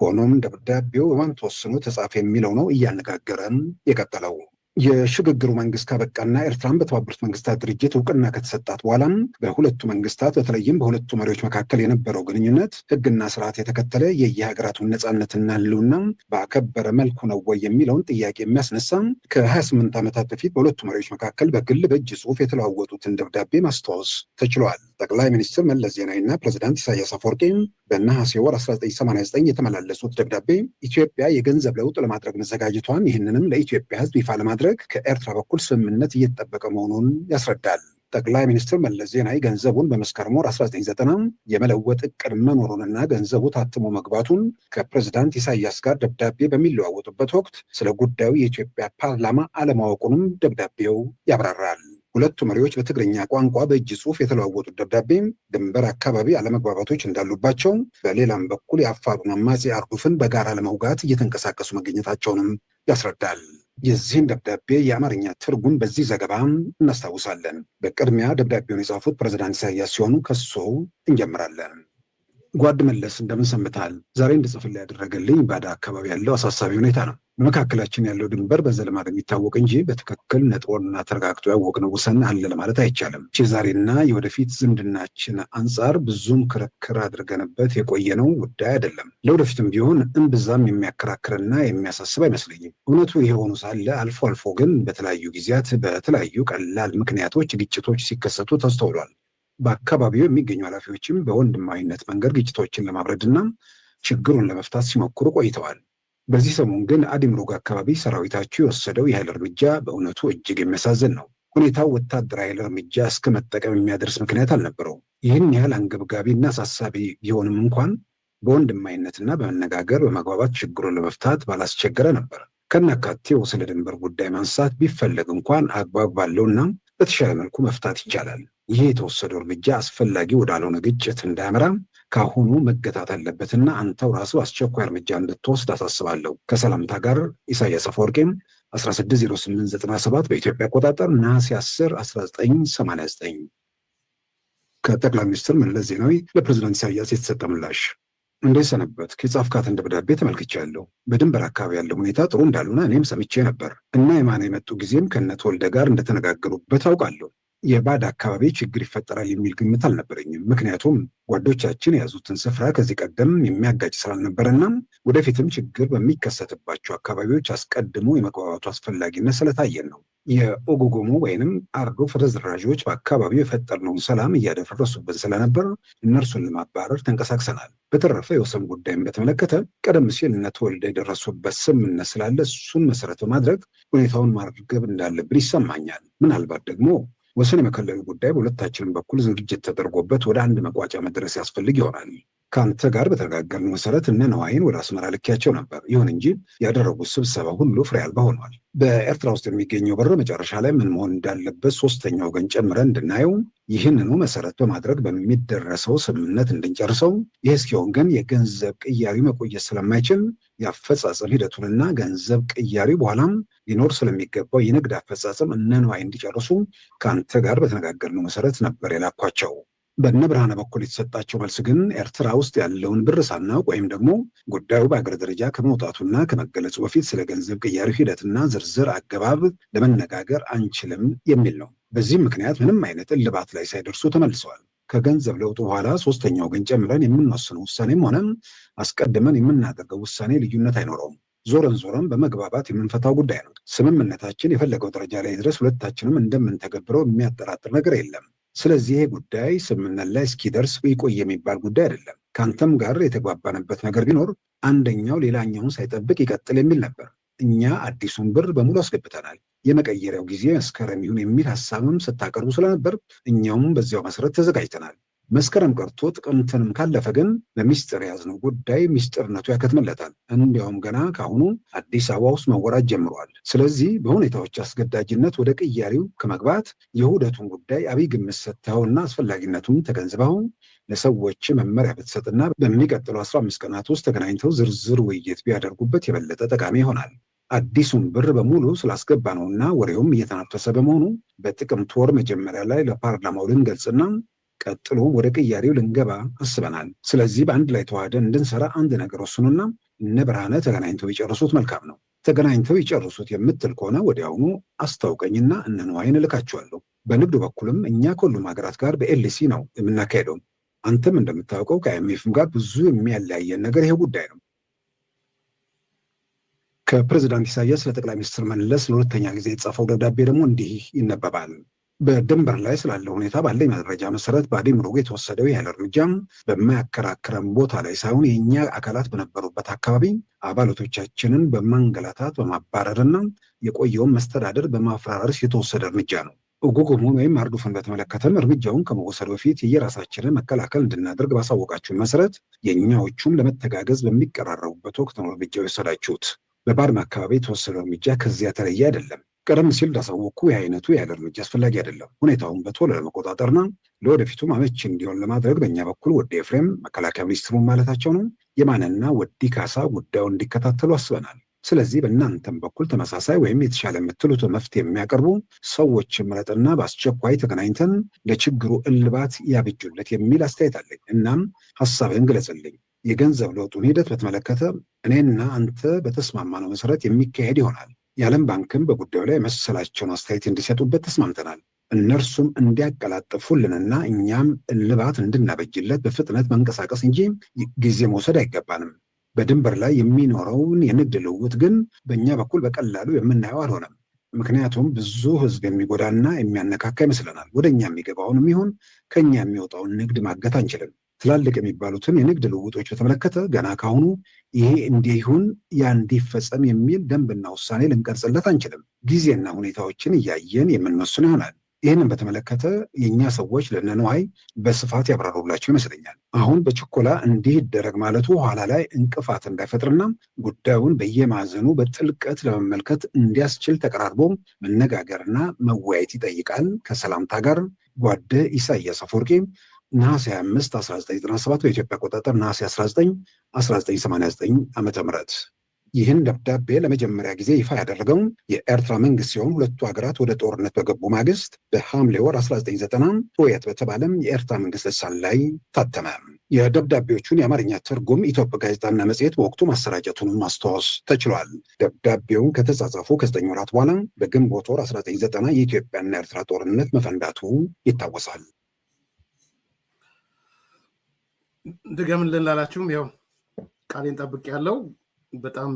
ሆኖም ደብዳቤው በማን ተወስኖ ተጻፈ የሚለው ነው እያነጋገረን የቀጠለው። የሽግግሩ መንግስት ካበቃና ኤርትራን በተባበሩት መንግስታት ድርጅት እውቅና ከተሰጣት በኋላም በሁለቱ መንግስታት በተለይም በሁለቱ መሪዎች መካከል የነበረው ግንኙነት ሕግና ስርዓት የተከተለ የየሀገራቱን ነጻነትና ህልውና ባከበረ መልኩ ነው ወይ የሚለውን ጥያቄ የሚያስነሳ ከ28 ዓመታት በፊት በሁለቱ መሪዎች መካከል በግል በእጅ ጽሑፍ የተለዋወጡትን ደብዳቤ ማስታወስ ተችሏል። ጠቅላይ ሚኒስትር መለስ ዜናዊና ፕሬዚዳንት ኢሳያስ አፈወርቂ በነሐሴ ወር 1989 የተመላለሱት ደብዳቤ ኢትዮጵያ የገንዘብ ለውጥ ለማድረግ መዘጋጀቷን፣ ይህንንም ለኢትዮጵያ ህዝብ ይፋ ለማድረግ ከኤርትራ በኩል ስምምነት እየተጠበቀ መሆኑን ያስረዳል። ጠቅላይ ሚኒስትር መለስ ዜናዊ ገንዘቡን በመስከረም ወር 1990 የመለወጥ እቅድ መኖሩንና ገንዘቡ ታትሞ መግባቱን ከፕሬዝዳንት ኢሳያስ ጋር ደብዳቤ በሚለዋወጡበት ወቅት ስለ ጉዳዩ የኢትዮጵያ ፓርላማ አለማወቁንም ደብዳቤው ያብራራል። ሁለቱ መሪዎች በትግርኛ ቋንቋ በእጅ ጽሑፍ የተለዋወጡት ደብዳቤ ድንበር አካባቢ አለመግባባቶች እንዳሉባቸው፣ በሌላም በኩል የአፋሩን አማጺ አርዱፍን በጋራ ለመውጋት እየተንቀሳቀሱ መገኘታቸውንም ያስረዳል። የዚህን ደብዳቤ የአማርኛ ትርጉም በዚህ ዘገባ እናስታውሳለን። በቅድሚያ ደብዳቤውን የጻፉት ፕሬዝዳንት ኢሳያስ ሲሆኑ ከሱ እንጀምራለን። ጓድ መለስ እንደምን ሰንብተሃል? ዛሬ እንድጽፍልህ ያደረገልኝ ባዳ አካባቢ ያለው አሳሳቢ ሁኔታ ነው። በመካከላችን ያለው ድንበር በዘልማድ የሚታወቅ እንጂ በትክክል ነጥሮና ተረጋግጦ ያወቅነው ወሰን አለ ለማለት አይቻልም። የዛሬና የወደፊት ዝምድናችን አንጻር ብዙም ክርክር አድርገንበት የቆየነው ጉዳይ አይደለም። ለወደፊትም ቢሆን እምብዛም የሚያከራክርና የሚያሳስብ አይመስለኝም። እውነቱ ይሄ ሆኖ ሳለ አልፎ አልፎ ግን በተለያዩ ጊዜያት በተለያዩ ቀላል ምክንያቶች ግጭቶች ሲከሰቱ ተስተውሏል። በአካባቢው የሚገኙ ኃላፊዎችም በወንድማዊነት መንገድ ግጭቶችን ለማብረድና ችግሩን ለመፍታት ሲሞክሩ ቆይተዋል። በዚህ ሰሞን ግን አዲምሮግ አካባቢ ሰራዊታቸው የወሰደው የኃይል እርምጃ በእውነቱ እጅግ የሚያሳዝን ነው። ሁኔታው ወታደራዊ ኃይል እርምጃ እስከ መጠቀም የሚያደርስ ምክንያት አልነበረውም። ይህን ያህል አንገብጋቢና አሳሳቢ ቢሆንም እንኳን በወንድማዊነትና በመነጋገር በመግባባት ችግሩን ለመፍታት ባላስቸገረ ነበር። ከናካቴው ስለ ድንበር ጉዳይ ማንሳት ቢፈለግ እንኳን አግባብ ባለውና በተሻለ መልኩ መፍታት ይቻላል። ይህ የተወሰደው እርምጃ አስፈላጊ ወዳልሆነ ግጭት እንዳያመራ ካሁኑ መገታት አለበትና አንተው ራሱ አስቸኳይ እርምጃ እንድትወስድ አሳስባለሁ። ከሰላምታ ጋር ኢሳያስ አፈወርቂም 16/08/97 በኢትዮጵያ አቆጣጠር ነሐሴ 10 1989። ከጠቅላይ ሚኒስትር መለስ ዜናዊ ለፕሬዝዳንት ኢሳያስ የተሰጠ ምላሽ። እንዴት ሰነበት? የጻፍካትን ደብዳቤ ተመልክቻለሁ። በድንበር አካባቢ ያለው ሁኔታ ጥሩ እንዳልሆነ እኔም ሰምቼ ነበር እና የማነ የመጡ ጊዜም ከነ ተወልደ ጋር እንደተነጋገሩበት አውቃለሁ። የባድ አካባቢ ችግር ይፈጠራል የሚል ግምት አልነበረኝም። ምክንያቱም ጓዶቻችን የያዙትን ስፍራ ከዚህ ቀደም የሚያጋጭ ስላልነበረና ወደፊትም ችግር በሚከሰትባቸው አካባቢዎች አስቀድሞ የመግባባቱ አስፈላጊነት ስለታየን ነው። የኦጎጎሞ ወይንም አርዶፍ ተደራጆች በአካባቢው የፈጠርነውን ሰላም እያደፈረሱብን ስለነበር እነርሱን ለማባረር ተንቀሳቅሰናል። በተረፈ የወሰን ጉዳይን በተመለከተ ቀደም ሲል እነ ተወልደ የደረሱበት ስምምነት ስላለ እሱን መሰረት በማድረግ ሁኔታውን ማርገብ እንዳለብን ይሰማኛል። ምናልባት ደግሞ ወሰን የመከለሉ ጉዳይ በሁለታችንም በኩል ዝግጅት ተደርጎበት ወደ አንድ መቋጫ መድረስ ያስፈልግ ይሆናል። ከአንተ ጋር በተነጋገርነው መሰረት እነ ነዋይን ወደ አስመራ ልኬያቸው ነበር። ይሁን እንጂ ያደረጉት ስብሰባ ሁሉ ፍሬ አልባ ሆኗል። በኤርትራ ውስጥ የሚገኘው በር መጨረሻ ላይ ምን መሆን እንዳለበት ሶስተኛ ወገን ጨምረን እንድናየው፣ ይህንኑ መሰረት በማድረግ በሚደረሰው ስምምነት እንድንጨርሰው። ይህ እስኪሆን ግን የገንዘብ ቅያሪ መቆየት ስለማይችል የአፈጻጸም ሂደቱንና ገንዘብ ቅያሪ በኋላም ሊኖር ስለሚገባው የንግድ አፈጻጸም እነ ነዋይ እንዲጨርሱ ከአንተ ጋር በተነጋገርነው መሰረት ነበር የላኳቸው። በእነ ብርሃነ በኩል የተሰጣቸው መልስ ግን ኤርትራ ውስጥ ያለውን ብር ሳናውቅ ወይም ደግሞ ጉዳዩ በአገር ደረጃ ከመውጣቱና ከመገለጹ በፊት ስለ ገንዘብ ቅያሪ ሂደትና ዝርዝር አገባብ ለመነጋገር አንችልም የሚል ነው። በዚህም ምክንያት ምንም አይነት እልባት ላይ ሳይደርሱ ተመልሰዋል። ከገንዘብ ለውጡ በኋላ ሶስተኛ ወገን ጨምረን የምንወስነው ውሳኔም ሆነ አስቀድመን የምናደርገው ውሳኔ ልዩነት አይኖረውም። ዞረን በመግባባት የምንፈታው ጉዳይ ነው። ስምምነታችን የፈለገው ደረጃ ላይ ድረስ ሁለታችንም እንደምንተገብረው የሚያጠራጥር ነገር የለም። ስለዚህ ይሄ ጉዳይ ስምምነት ላይ እስኪደርስ ይቆይ የሚባል ጉዳይ አይደለም። ከአንተም ጋር የተግባባንበት ነገር ቢኖር አንደኛው ሌላኛውን ሳይጠብቅ ይቀጥል የሚል ነበር። እኛ አዲሱን ብር በሙሉ አስገብተናል። የመቀየሪያው ጊዜ መስከረም ይሁን የሚል ሀሳብም ስታቀርቡ ስለነበር እኛውም በዚያው መሰረት ተዘጋጅተናል። መስከረም ቀርቶ ጥቅምትንም ካለፈ ግን በሚስጥር የያዝነው ጉዳይ ሚስጥርነቱ ያከትምለታል። እንዲያውም ገና ከአሁኑ አዲስ አበባ ውስጥ መወራት ጀምረዋል። ስለዚህ በሁኔታዎች አስገዳጅነት ወደ ቅያሪው ከመግባት የውህደቱን ጉዳይ አብይ ግምት ሰጥተውና አስፈላጊነቱን ተገንዝበው ለሰዎች መመሪያ ብትሰጥና በሚቀጥለው 15 ቀናት ውስጥ ተገናኝተው ዝርዝር ውይይት ቢያደርጉበት የበለጠ ጠቃሚ ይሆናል። አዲሱን ብር በሙሉ ስላስገባ ነውና ወሬውም እየተናፈሰ በመሆኑ በጥቅምት ወር መጀመሪያ ላይ ለፓርላማው ልንገልጽና ቀጥሎ ወደ ቅያሬው ልንገባ አስበናል። ስለዚህ በአንድ ላይ ተዋህደን እንድንሰራ አንድ ነገር ወስኑና እነ ብርሃነ ተገናኝተው ይጨርሱት መልካም ነው። ተገናኝተው ይጨርሱት የምትል ከሆነ ወዲያውኑ አስታውቀኝና እነ ነዋይን እልካቸዋለሁ። በንግዱ በኩልም እኛ ከሁሉም ሀገራት ጋር በኤልሲ ነው የምናካሄደው። አንተም እንደምታውቀው ከአይኤምኤፍም ጋር ብዙ የሚያለያየን ነገር ይሄ ጉዳይ ነው። ከፕሬዝዳንት ኢሳያስ ለጠቅላይ ሚኒስትር መለስ ለሁለተኛ ጊዜ የተጻፈው ደብዳቤ ደግሞ እንዲህ ይነበባል። በድንበር ላይ ስላለው ሁኔታ ባለኝ መረጃ መሰረት በአዴም ሮጎ የተወሰደው ያለ እርምጃም በማያከራክረን ቦታ ላይ ሳይሆን የእኛ አካላት በነበሩበት አካባቢ አባላቶቻችንን በማንገላታት በማባረርና የቆየውን መስተዳደር በማፈራረስ የተወሰደ እርምጃ ነው። ጉጉሙን ወይም አርዱፍን በተመለከተም እርምጃውን ከመወሰዱ በፊት የየራሳችንን መከላከል እንድናደርግ ባሳወቃችሁን መሰረት የእኛዎቹም ለመተጋገዝ በሚቀራረቡበት ወቅት ነው እርምጃ የወሰዳችሁት። በባድመ አካባቢ የተወሰደው እርምጃ ከዚያ ተለየ አይደለም። ቀደም ሲል እንዳሳወቅኩ የአይነቱ ያለ እርምጃ አስፈላጊ አይደለም። ሁኔታውን በቶሎ ለመቆጣጠርና ለወደፊቱ አመቺ እንዲሆን ለማድረግ በእኛ በኩል ወዲ ኤፍሬም መከላከያ ሚኒስትሩን ማለታቸው ነው የማንና ወዲ ካሳ ጉዳዩን እንዲከታተሉ አስበናል። ስለዚህ በእናንተም በኩል ተመሳሳይ ወይም የተሻለ የምትሉት መፍትሄ የሚያቀርቡ ሰዎች ምረጥና በአስቸኳይ ተገናኝተን ለችግሩ እልባት ያብጁለት የሚል አስተያየት አለኝ። እናም ሀሳብህን ግለጽልኝ። የገንዘብ ለውጡን ሂደት በተመለከተ እኔና አንተ በተስማማነው መሰረት የሚካሄድ ይሆናል። የዓለም ባንክም በጉዳዩ ላይ መሰላቸውን አስተያየት እንዲሰጡበት ተስማምተናል። እነርሱም እንዲያቀላጥፉልንና እኛም እልባት እንድናበጅለት በፍጥነት መንቀሳቀስ እንጂ ጊዜ መውሰድ አይገባንም። በድንበር ላይ የሚኖረውን የንግድ ልውውጥ ግን በእኛ በኩል በቀላሉ የምናየው አልሆነም። ምክንያቱም ብዙ ሕዝብ የሚጎዳና የሚያነካካ ይመስለናል። ወደ እኛ የሚገባውንም ይሁን ከእኛ የሚወጣውን ንግድ ማገት አንችልም። ትላልቅ የሚባሉትን የንግድ ልውውጦች በተመለከተ ገና ካሁኑ ይሄ እንዲሁን ያ እንዲፈጸም የሚል ደንብና ውሳኔ ልንቀርጽለት አንችልም። ጊዜና ሁኔታዎችን እያየን የምንወስን ይሆናል። ይህንን በተመለከተ የእኛ ሰዎች ለነነዋይ በስፋት ያብራሩላቸው ይመስለኛል። አሁን በችኮላ እንዲህ ይደረግ ማለቱ ኋላ ላይ እንቅፋት እንዳይፈጥርና ጉዳዩን በየማዕዘኑ በጥልቀት ለመመልከት እንዲያስችል ተቀራርቦ መነጋገርና መወያየት ይጠይቃል። ከሰላምታ ጋር ጓደ ኢሳያስ አፈወርቂ ነሐሴ 25 1997 በኢትዮጵያ አቆጣጠር ነሐሴ 19 1989 ዓ.ም። ይህን ደብዳቤ ለመጀመሪያ ጊዜ ይፋ ያደረገው የኤርትራ መንግስት ሲሆን ሁለቱ ሀገራት ወደ ጦርነት በገቡ ማግስት በሐምሌ ወር 1990 ሆየት በተባለም የኤርትራ መንግስት ልሳን ላይ ታተመ። የደብዳቤዎቹን የአማርኛ ትርጉም ኢትዮጵያ ጋዜጣና መጽሔት በወቅቱ ማሰራጨቱን ማስታወስ ተችሏል። ደብዳቤው ከተጻጻፉ ከ9 ወራት በኋላ በግንቦት ወር 1990 የኢትዮጵያና ኤርትራ ጦርነት መፈንዳቱ ይታወሳል።
ድገምልን ላላችሁም ያው ቃሌን ጠብቅ ያለው በጣም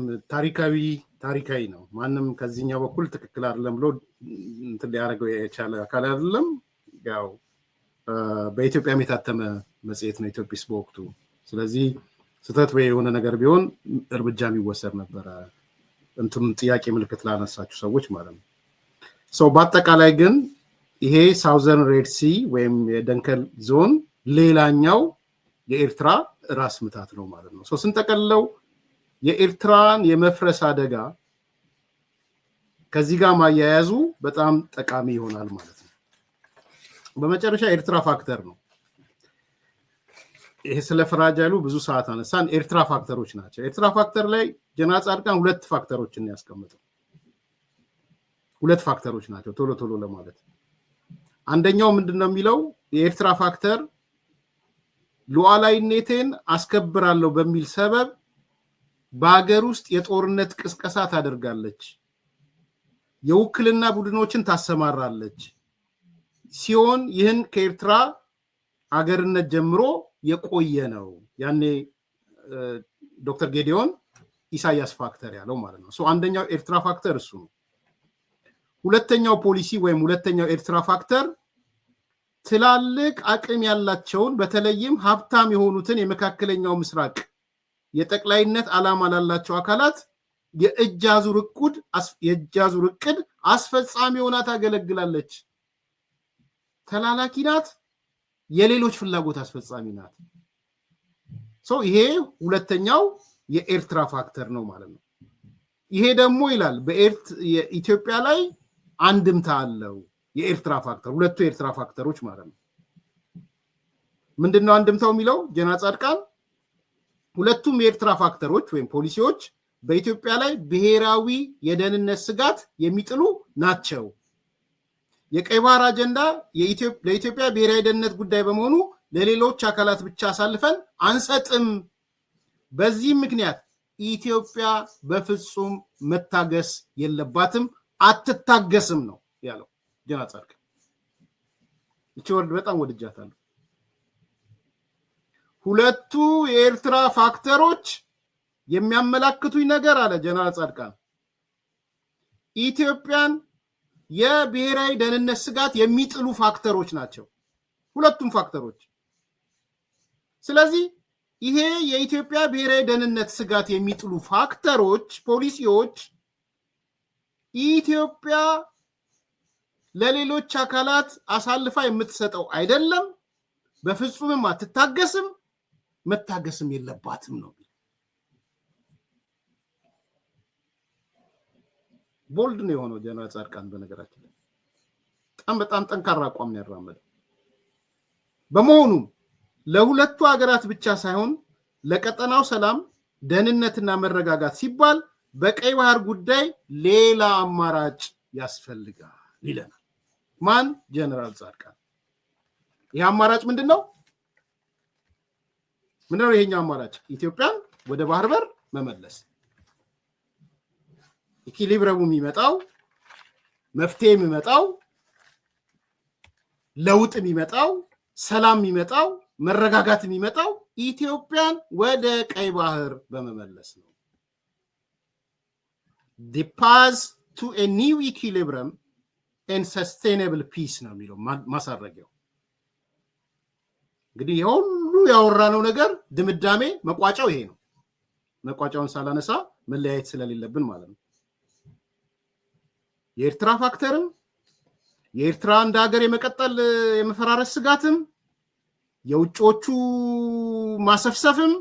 ታሪካዊ ነው። ማንም ከዚህኛው በኩል ትክክል አይደለም ብሎ እንትን ሊያደርገው የቻለ አካል አይደለም። ያው በኢትዮጵያም የታተመ መጽሔት ነው ኢትዮጲስ በወቅቱ። ስለዚህ ስህተት ወይ የሆነ ነገር ቢሆን እርምጃ የሚወሰድ ነበረ። እንትም ጥያቄ ምልክት ላነሳችሁ ሰዎች ማለት ነው። ሰው በአጠቃላይ ግን ይሄ ሳውዘርን ሬድ ሲ ወይም የደንከል ዞን ሌላኛው የኤርትራ ራስ ምታት ነው ማለት ነው። ሰው ስንጠቀልለው የኤርትራን የመፍረስ አደጋ ከዚህ ጋር ማያያዙ በጣም ጠቃሚ ይሆናል ማለት ነው። በመጨረሻ ኤርትራ ፋክተር ነው። ይሄ ስለ ፍራጃይሉ ብዙ ሰዓት አነሳን። ኤርትራ ፋክተሮች ናቸው። ኤርትራ ፋክተር ላይ ጀነራል ጻድቃን ሁለት ፋክተሮችን ያስቀምጠው። ሁለት ፋክተሮች ናቸው ቶሎ ለማለት። አንደኛው ምንድነው የሚለው የኤርትራ ፋክተር ሉዓላዊነቴን አስከብራለሁ በሚል ሰበብ በአገር ውስጥ የጦርነት ቅስቀሳ ታደርጋለች፣ የውክልና ቡድኖችን ታሰማራለች ሲሆን ይህን ከኤርትራ አገርነት ጀምሮ የቆየ ነው። ያኔ ዶክተር ጌዲዮን ኢሳያስ ፋክተር ያለው ማለት ነው። አንደኛው ኤርትራ ፋክተር እሱ ነው። ሁለተኛው ፖሊሲ ወይም ሁለተኛው ኤርትራ ፋክተር ትላልቅ አቅም ያላቸውን በተለይም ሀብታም የሆኑትን የመካከለኛው ምስራቅ የጠቅላይነት ዓላማ ላላቸው አካላት የእጅ አዙር እቅድ አስፈጻሚ ሆና ታገለግላለች። ተላላኪ ናት፣ የሌሎች ፍላጎት አስፈጻሚ ናት። ይሄ ሁለተኛው የኤርትራ ፋክተር ነው ማለት ነው። ይሄ ደግሞ ይላል በኢትዮጵያ ላይ አንድምታ አለው። የኤርትራ ፋክተር ሁለቱ የኤርትራ ፋክተሮች ማለት ነው። ምንድነው አንድምታው የሚለው ጀነራል ጻድቃን ሁለቱም የኤርትራ ፋክተሮች ወይም ፖሊሲዎች በኢትዮጵያ ላይ ብሔራዊ የደህንነት ስጋት የሚጥሉ ናቸው። የቀይ ባህር አጀንዳ ለኢትዮጵያ ብሔራዊ ደህንነት ጉዳይ በመሆኑ ለሌሎች አካላት ብቻ አሳልፈን አንሰጥም። በዚህ ምክንያት ኢትዮጵያ በፍጹም መታገስ የለባትም፣ አትታገስም ነው ያለው ጀነራል ጻድቃን። እቺ ወርድ በጣም ወድጃታለሁ። ሁለቱ የኤርትራ ፋክተሮች የሚያመላክቱኝ ነገር አለ ጀነራል ጻድቃን ኢትዮጵያን የብሔራዊ ደህንነት ስጋት የሚጥሉ ፋክተሮች ናቸው ሁለቱም ፋክተሮች። ስለዚህ ይሄ የኢትዮጵያ ብሔራዊ ደህንነት ስጋት የሚጥሉ ፋክተሮች ፖሊሲዎች ኢትዮጵያ ለሌሎች አካላት አሳልፋ የምትሰጠው አይደለም፣ በፍጹምም አትታገስም፣ መታገስም የለባትም ነው። ቦልድ ነው የሆነው ጀነራል ጻድቃን። በነገራችን ላይ በጣም ጠንካራ አቋም ነው ያራመደው። በመሆኑም ለሁለቱ ሀገራት ብቻ ሳይሆን ለቀጠናው ሰላም፣ ደህንነትና መረጋጋት ሲባል በቀይ ባህር ጉዳይ ሌላ አማራጭ ያስፈልጋል ይለናል። ማን? ጀነራል ጻድቃን። ይህ አማራጭ ምንድነው? ይሄኛው አማራጭ ኢትዮጵያን ወደ ባህር በር መመለስ። ኢኩሊብረሙ የሚመጣው መፍትሄ የሚመጣው ለውጥ የሚመጣው ሰላም የሚመጣው መረጋጋት የሚመጣው ኢትዮጵያን ወደ ቀይ ባህር በመመለስ ነው። the path to a new equilibrium and sustainable peace ነው የሚለው ማሳረጊያው። እንግዲህ የሁሉ ያወራነው ነገር ድምዳሜ መቋጫው ይሄ ነው። መቋጫውን ሳላነሳ መለያየት ስለሌለብን ማለት ነው። የኤርትራ ፋክተርም የኤርትራ እንደ ሀገር የመቀጠል የመፈራረስ ስጋትም የውጮቹ ማሰፍሰፍም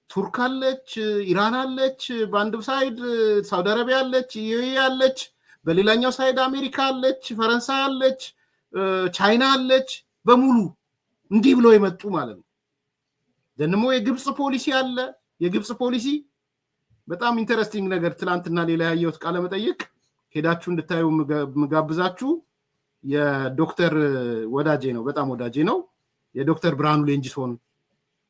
ቱርክ አለች፣ ኢራን አለች፣ በአንድ ሳይድ ሳውዲ አረቢያ አለች፣ ዩኤኢ አለች፣ በሌላኛው ሳይድ አሜሪካ አለች፣ ፈረንሳይ አለች፣ ቻይና አለች፣ በሙሉ እንዲህ ብሎ የመጡ ማለት ነው። ደግሞ የግብጽ ፖሊሲ አለ። የግብጽ ፖሊሲ በጣም ኢንተረስቲንግ ነገር ትላንትና ሌላ ያየሁት ቃለ መጠይቅ ሄዳችሁ እንድታዩ ምጋብዛችሁ የዶክተር ወዳጄ ነው፣ በጣም ወዳጄ ነው። የዶክተር ብርሃኑ ሌንጂሶን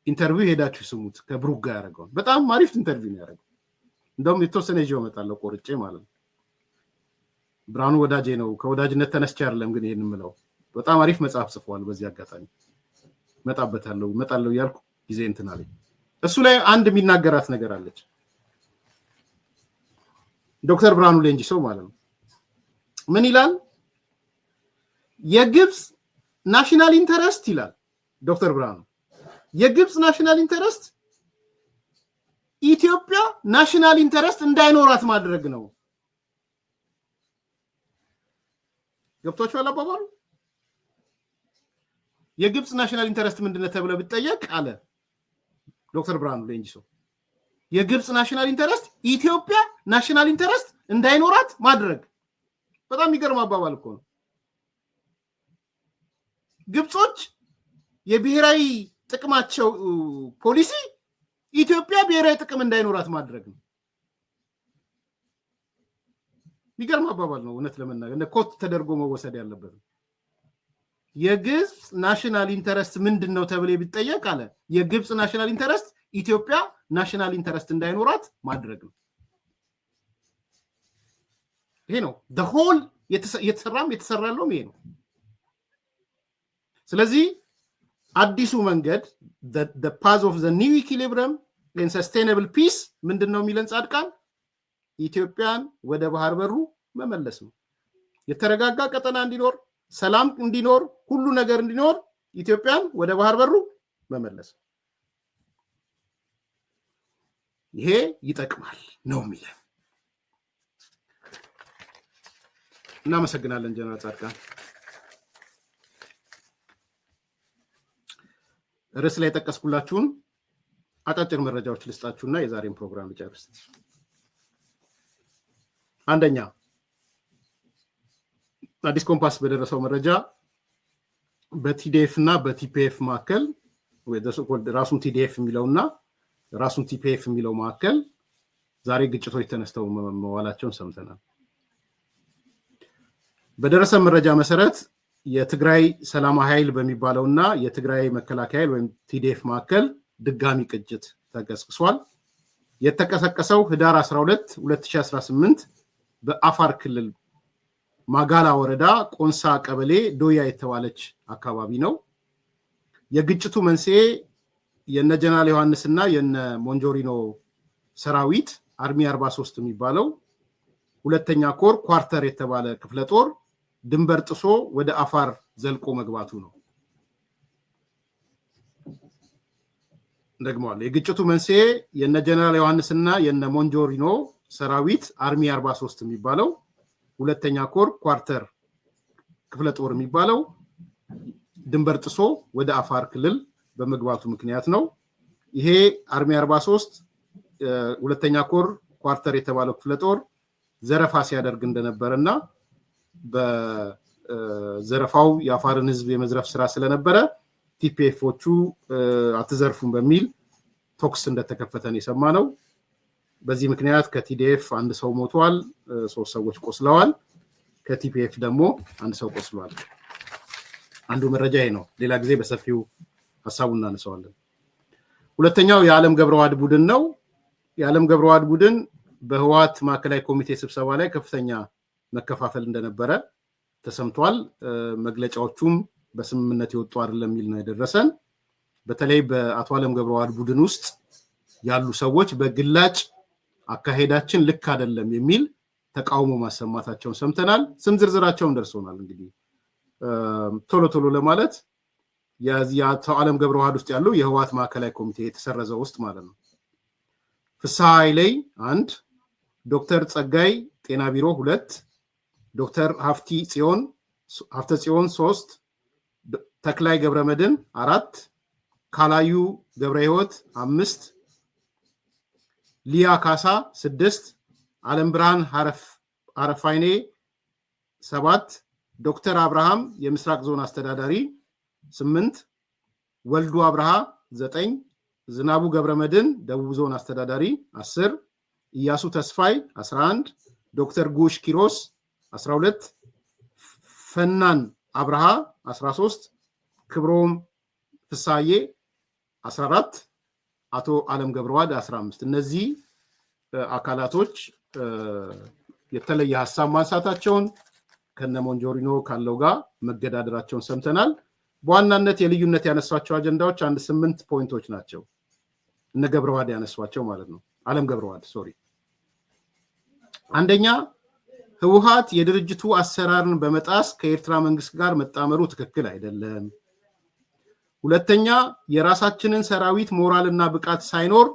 ኢንተርቪው ሄዳችሁ ስሙት። ከብሩክ ጋር ያደረገው በጣም አሪፍ ኢንተርቪው ነው ያደረገው። እንደውም የተወሰነ ይዤው እመጣለሁ ቆርጬ ማለት ነው። ብርሃኑ ወዳጄ ነው። ከወዳጅነት ተነስቼ አይደለም ግን ይሄን የምለው በጣም አሪፍ መጽሐፍ ጽፏል። በዚህ አጋጣሚ እመጣለሁ እያልኩ ጊዜ እንትን አለኝ። እሱ ላይ አንድ የሚናገራት ነገር አለች ዶክተር ብርሃኑ ሌንጂሶ ማለት ነው። ምን ይላል? የግብጽ ናሽናል ኢንተረስት ይላል ዶክተር ብርሃኑ፣ የግብጽ ናሽናል ኢንተረስት ኢትዮጵያ ናሽናል ኢንተረስት እንዳይኖራት ማድረግ ነው። ገብቷችኋል አባባሉ? የግብጽ ናሽናል ኢንተረስት ምንድነው ተብሎ ቢጠየቅ አለ ዶክተር ብርሃኑ ሌንጂሶ የግብጽ ናሽናል ኢንተረስት ኢትዮጵያ ናሽናል ኢንተረስት እንዳይኖራት ማድረግ። በጣም የሚገርም አባባል እኮ ነው። ግብጾች የብሔራዊ ጥቅማቸው ፖሊሲ ኢትዮጵያ ብሔራዊ ጥቅም እንዳይኖራት ማድረግ ነው። የሚገርም አባባል ነው። እውነት ለመናገር እንደ ኮት ተደርጎ መወሰድ ያለበት ነው። የግብጽ ናሽናል ኢንተረስት ምንድነው ተብሎ ቢጠየቅ አለ የግብጽ ናሽናል ኢንተረስት ኢትዮጵያ ናሽናል ኢንተረስት እንዳይኖራት ማድረግ ነው። ይሄ ነው the whole የተሰራለውም ይሄ ነው። ስለዚህ አዲሱ መንገድ the path of the new equilibrium and sustainable peace ምንድነው የሚለን ጻድቃን? ኢትዮጵያን ወደ ባህር በሩ መመለስ ነው። የተረጋጋ ቀጠና እንዲኖር፣ ሰላም እንዲኖር፣ ሁሉ ነገር እንዲኖር ኢትዮጵያን ወደ ባህር በሩ መመለስ ነው። ይሄ ይጠቅማል ነው የሚለን። እናመሰግናለን ጀነራል ጻድቃን። ርዕስ ላይ ጠቀስኩላችሁን አጫጭር መረጃዎች ልስጣችሁና የዛሬን ፕሮግራም ልጨርስ። አንደኛ፣ አዲስ ኮምፓስ በደረሰው መረጃ በቲዲኤፍ እና በቲፒኤፍ መካከል ወይ ራሱን ቲዲኤፍ የሚለውና ራሱን ቲፒኤፍ የሚለው መካከል ዛሬ ግጭቶች ተነስተው መዋላቸውን ሰምተናል። በደረሰ መረጃ መሰረት የትግራይ ሰላማዊ ኃይል በሚባለውና የትግራይ መከላከያ ኃይል ወይም ቲዲኤፍ መካከል ድጋሚ ግጭት ተቀስቅሷል። የተቀሰቀሰው ህዳር 12 2018 በአፋር ክልል ማጋላ ወረዳ ቆንሳ ቀበሌ ዶያ የተባለች አካባቢ ነው። የግጭቱ መንስኤ የነ ጀነራል ዮሐንስና የነ ሞንጆሪኖ ሰራዊት አርሚ 43 የሚባለው ሁለተኛ ኮር ኳርተር የተባለ ክፍለ ጦር ድንበር ጥሶ ወደ አፋር ዘልቆ መግባቱ ነው። ደግሞዋል። የግጭቱ መንስኤ የነ ጀነራል ዮሐንስና የነ ሞንጆሪኖ ሰራዊት አርሚ 43 የሚባለው ሁለተኛ ኮር ኳርተር ክፍለ ጦር የሚባለው ድንበር ጥሶ ወደ አፋር ክልል በመግባቱ ምክንያት ነው። ይሄ አርሚ 43 ሁለተኛ ኮር ኳርተር የተባለው ክፍለ ጦር ዘረፋ ሲያደርግ እንደነበረና በዘረፋው የአፋርን ህዝብ የመዝረፍ ስራ ስለነበረ ቲፒኤፎቹ አትዘርፉም በሚል ቶክስ እንደተከፈተን የሰማነው። በዚህ ምክንያት ከቲዲኤፍ አንድ ሰው ሞቷል፣ 3 ሰዎች ቆስለዋል። ከቲፒኤፍ ደግሞ አንድ ሰው ቆስሏል። አንዱ መረጃ ይሄ ነው። ሌላ ጊዜ በሰፊው ሐሳቡን እናነሳዋለን። ሁለተኛው የዓለም ገብረዋህድ ቡድን ነው። የዓለም ገብረዋህድ ቡድን በህወሓት ማዕከላዊ ኮሚቴ ስብሰባ ላይ ከፍተኛ መከፋፈል እንደነበረ ተሰምቷል። መግለጫዎቹም በስምምነት የወጡ አይደለም የሚል ነው የደረሰን። በተለይ በአቶ ዓለም ገብረዋህድ ቡድን ውስጥ ያሉ ሰዎች በግላጭ አካሄዳችን ልክ አይደለም የሚል ተቃውሞ ማሰማታቸውን ሰምተናል። ስም ዝርዝራቸውን ደርሶናል። እንግዲህ ቶሎ ለማለት የአቶ ዓለም ገብረዋህድ ውስጥ ያሉ የህወሓት ማዕከላዊ ኮሚቴ የተሰረዘው ውስጥ ማለት ነው። ፍስሐ ኃይሌ 1፣ ዶክተር ጸጋይ ጤና ቢሮ 2፣ ዶክተር ሀፍተ ጽዮን 3፣ ተክላይ ገብረመድን 4፣ ካላዩ ገብረ ህይወት 5፣ ሊያ ካሳ 6፣ ዓለም ብርሃን ሀረፋይኔ 7፣ ዶክተር አብርሃም የምስራቅ ዞን አስተዳዳሪ 8፣ ወልዱ አብርሃ 9፣ ዝናቡ ገብረመድን ደቡብ ዞን አስተዳዳሪ 10፣ ኢያሱ ተስፋይ 11፣ ዶክተር ጉሽ ኪሮስ 12፣ ፈናን አብርሃ 13፣ ክብሮም ፍሳዬ 14፣ አቶ ዓለም ገብረዋህድ 15። እነዚህ አካላቶች የተለየ ሀሳብ ማንሳታቸውን ከነ ሞንጆሪኖ ካለው ጋር መገዳደራቸውን ሰምተናል። በዋናነት የልዩነት ያነሷቸው አጀንዳዎች 8 ፖይንቶች ናቸው። እነ ገብረዋህድ ያነሷቸው ማለት ነው። ዓለም ገብረዋህድ አንደኛ፣ ህወሓት የድርጅቱ አሰራርን በመጣስ ከኤርትራ መንግስት ጋር መጣመሩ ትክክል አይደለም። ሁለተኛ፣ የራሳችንን ሰራዊት ሞራልና ብቃት ሳይኖር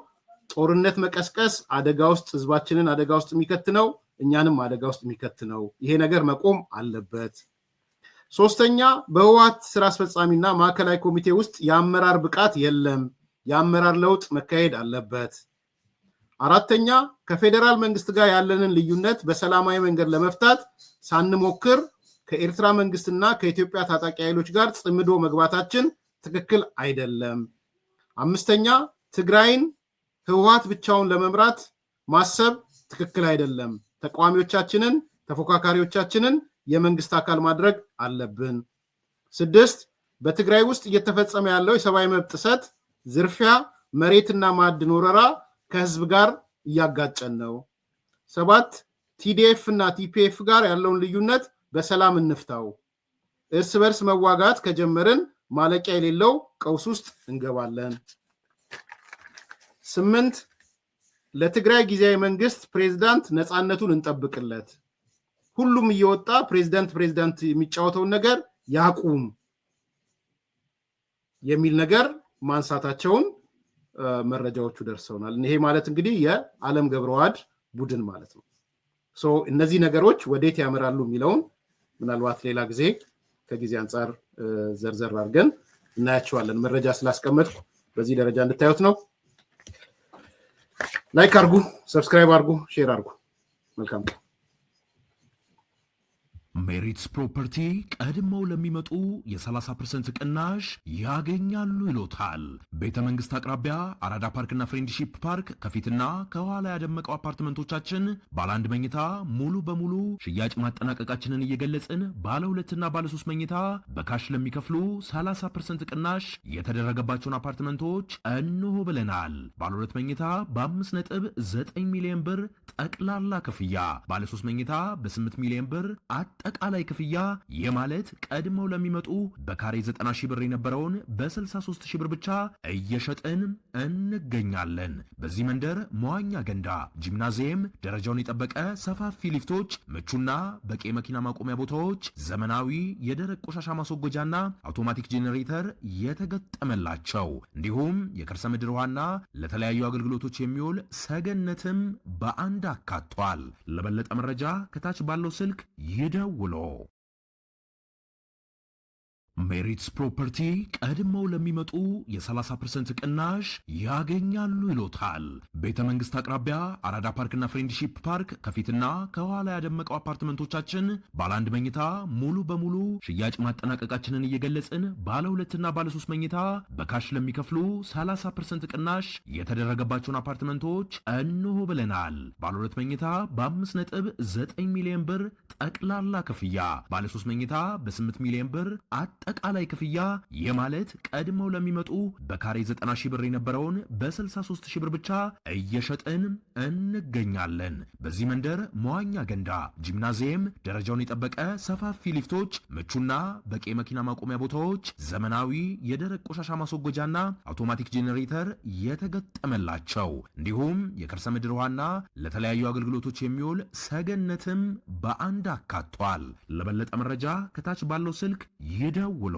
ጦርነት መቀስቀስ አደጋ ውስጥ ህዝባችንን አደጋ ውስጥ የሚከት ነው፣ እኛንም አደጋ ውስጥ የሚከት ነው። ይሄ ነገር መቆም አለበት። ሶስተኛ፣ በህወሓት ስራ አስፈጻሚና ማዕከላዊ ኮሚቴ ውስጥ የአመራር ብቃት የለም፣ የአመራር ለውጥ መካሄድ አለበት። አራተኛ፣ ከፌዴራል መንግስት ጋር ያለንን ልዩነት በሰላማዊ መንገድ ለመፍታት ሳንሞክር ከኤርትራ መንግስትና ከኢትዮጵያ ታጣቂ ኃይሎች ጋር ጽምዶ መግባታችን ትክክል አይደለም። አምስተኛ፣ ትግራይን ህወሓት ብቻውን ለመምራት ማሰብ ትክክል አይደለም። ተቃዋሚዎቻችንን፣ ተፎካካሪዎቻችንን የመንግስት አካል ማድረግ አለብን። 6፣ በትግራይ ውስጥ እየተፈጸመ ያለው የሰብአዊ መብት ጥሰት፣ ዝርፊያ፣ መሬትና ማዕድን ወረራ ከህዝብ ጋር እያጋጨን ነው። 7፣ ቲዲኤፍ እና ቲፒኤፍ ጋር ያለውን ልዩነት በሰላም እንፍታው። እርስ በርስ መዋጋት ከጀመርን ማለቂያ የሌለው ቀውስ ውስጥ እንገባለን። 8፣ ለትግራይ ጊዜያዊ መንግስት ፕሬዝዳንት ነፃነቱን እንጠብቅለት። ሁሉም እየወጣ ፕሬዝዳንት የሚጫወተውን ነገር ያቁም የሚል ነገር ማንሳታቸውን መረጃዎቹ ደርሰውናል። ይሄ ማለት እንግዲህ የዓለም ገብረዋህድ ቡድን ማለት ነው። እነዚህ ነገሮች ወዴት ያመራሉ የሚለውን ምናልባት ሌላ ጊዜ ከጊዜ አንጻር ዘርዘር አድርገን እናያቸዋለን። መረጃ ስላስቀመጥኩ በዚህ ደረጃ እንድታዩት ነው። ላይክ አድርጉ፣ ሰብስክራይብ አድርጉ፣ ሼር አድርጉ። መልካም ቀን።
ሜሪትስ ፕሮፐርቲ ቀድመው ለሚመጡ የ30% ቅናሽ ያገኛሉ ይሎታል። ቤተ መንግስት አቅራቢያ አራዳ ፓርክና ፍሬንድሺፕ ፓርክ ከፊትና ከኋላ ያደመቀው አፓርትመንቶቻችን ባለ 1 መኝታ ሙሉ በሙሉ ሽያጭ ማጠናቀቃችንን እየገለጽን ባለ 2 እና ባለ 3 መኝታ በካሽ ለሚከፍሉ 30% ቅናሽ የተደረገባቸውን አፓርትመንቶች እንሆ ብለናል። ባለ 2 መኝታ በ5.9 ሚሊዮን ብር ጠቅላላ ክፍያ፣ ባለ 3 መኝታ በ8 ሚሊዮን ብር አጠቃላይ ክፍያ የማለት ቀድመው ለሚመጡ በካሬ 90 ሺህ ብር የነበረውን በ63 ሺህ ብር ብቻ እየሸጥን እንገኛለን። በዚህ መንደር መዋኛ ገንዳ፣ ጂምናዚየም፣ ደረጃውን የጠበቀ ሰፋፊ ሊፍቶች፣ ምቹና በቂ መኪና ማቆሚያ ቦታዎች፣ ዘመናዊ የደረቅ ቆሻሻ ማስወገጃና አውቶማቲክ ጄኔሬተር የተገጠመላቸው እንዲሁም የከርሰ ምድር ውሃና ለተለያዩ አገልግሎቶች የሚውል ሰገነትም በአንድ አካቷል። ለበለጠ መረጃ ከታች ባለው ስልክ ይደውሉ። ሜሪትስ ፕሮፐርቲ ቀድመው ለሚመጡ የ30% ቅናሽ ያገኛሉ ይሎታል። ቤተ መንግስት አቅራቢያ አራዳ ፓርክና ፍሬንድሺፕ ፓርክ ከፊትና ከኋላ ያደመቀው አፓርትመንቶቻችን ባለ 1 መኝታ ሙሉ በሙሉ ሽያጭ ማጠናቀቃችንን እየገለጽን ባለ 2 እና ባለ 3 መኝታ በካሽ ለሚከፍሉ 30% ቅናሽ የተደረገባቸውን አፓርትመንቶች እንሆ ብለናል። ባለ 2 መኝታ በ5.9 ሚሊዮን ብር ጠቅላላ ክፍያ፣ ባለ 3 መኝታ በ8 ሚሊዮን ብር አጠቃላይ ክፍያ የማለት ቀድመው ለሚመጡ በካሬ 90 ሺህ ብር የነበረውን በ63 ሺህ ብር ብቻ እየሸጥን እንገኛለን። በዚህ መንደር መዋኛ ገንዳ፣ ጂምናዚየም፣ ደረጃውን የጠበቀ ሰፋፊ ሊፍቶች፣ ምቹና በቂ መኪና ማቆሚያ ቦታዎች፣ ዘመናዊ የደረቅ ቆሻሻ ማስወገጃና አውቶማቲክ ጄኔሬተር የተገጠመላቸው እንዲሁም የከርሰ ምድር ውሃና ለተለያዩ አገልግሎቶች የሚውል ሰገነትም በአንድ አካቷል። ለበለጠ መረጃ ከታች ባለው ስልክ ይደውሉ።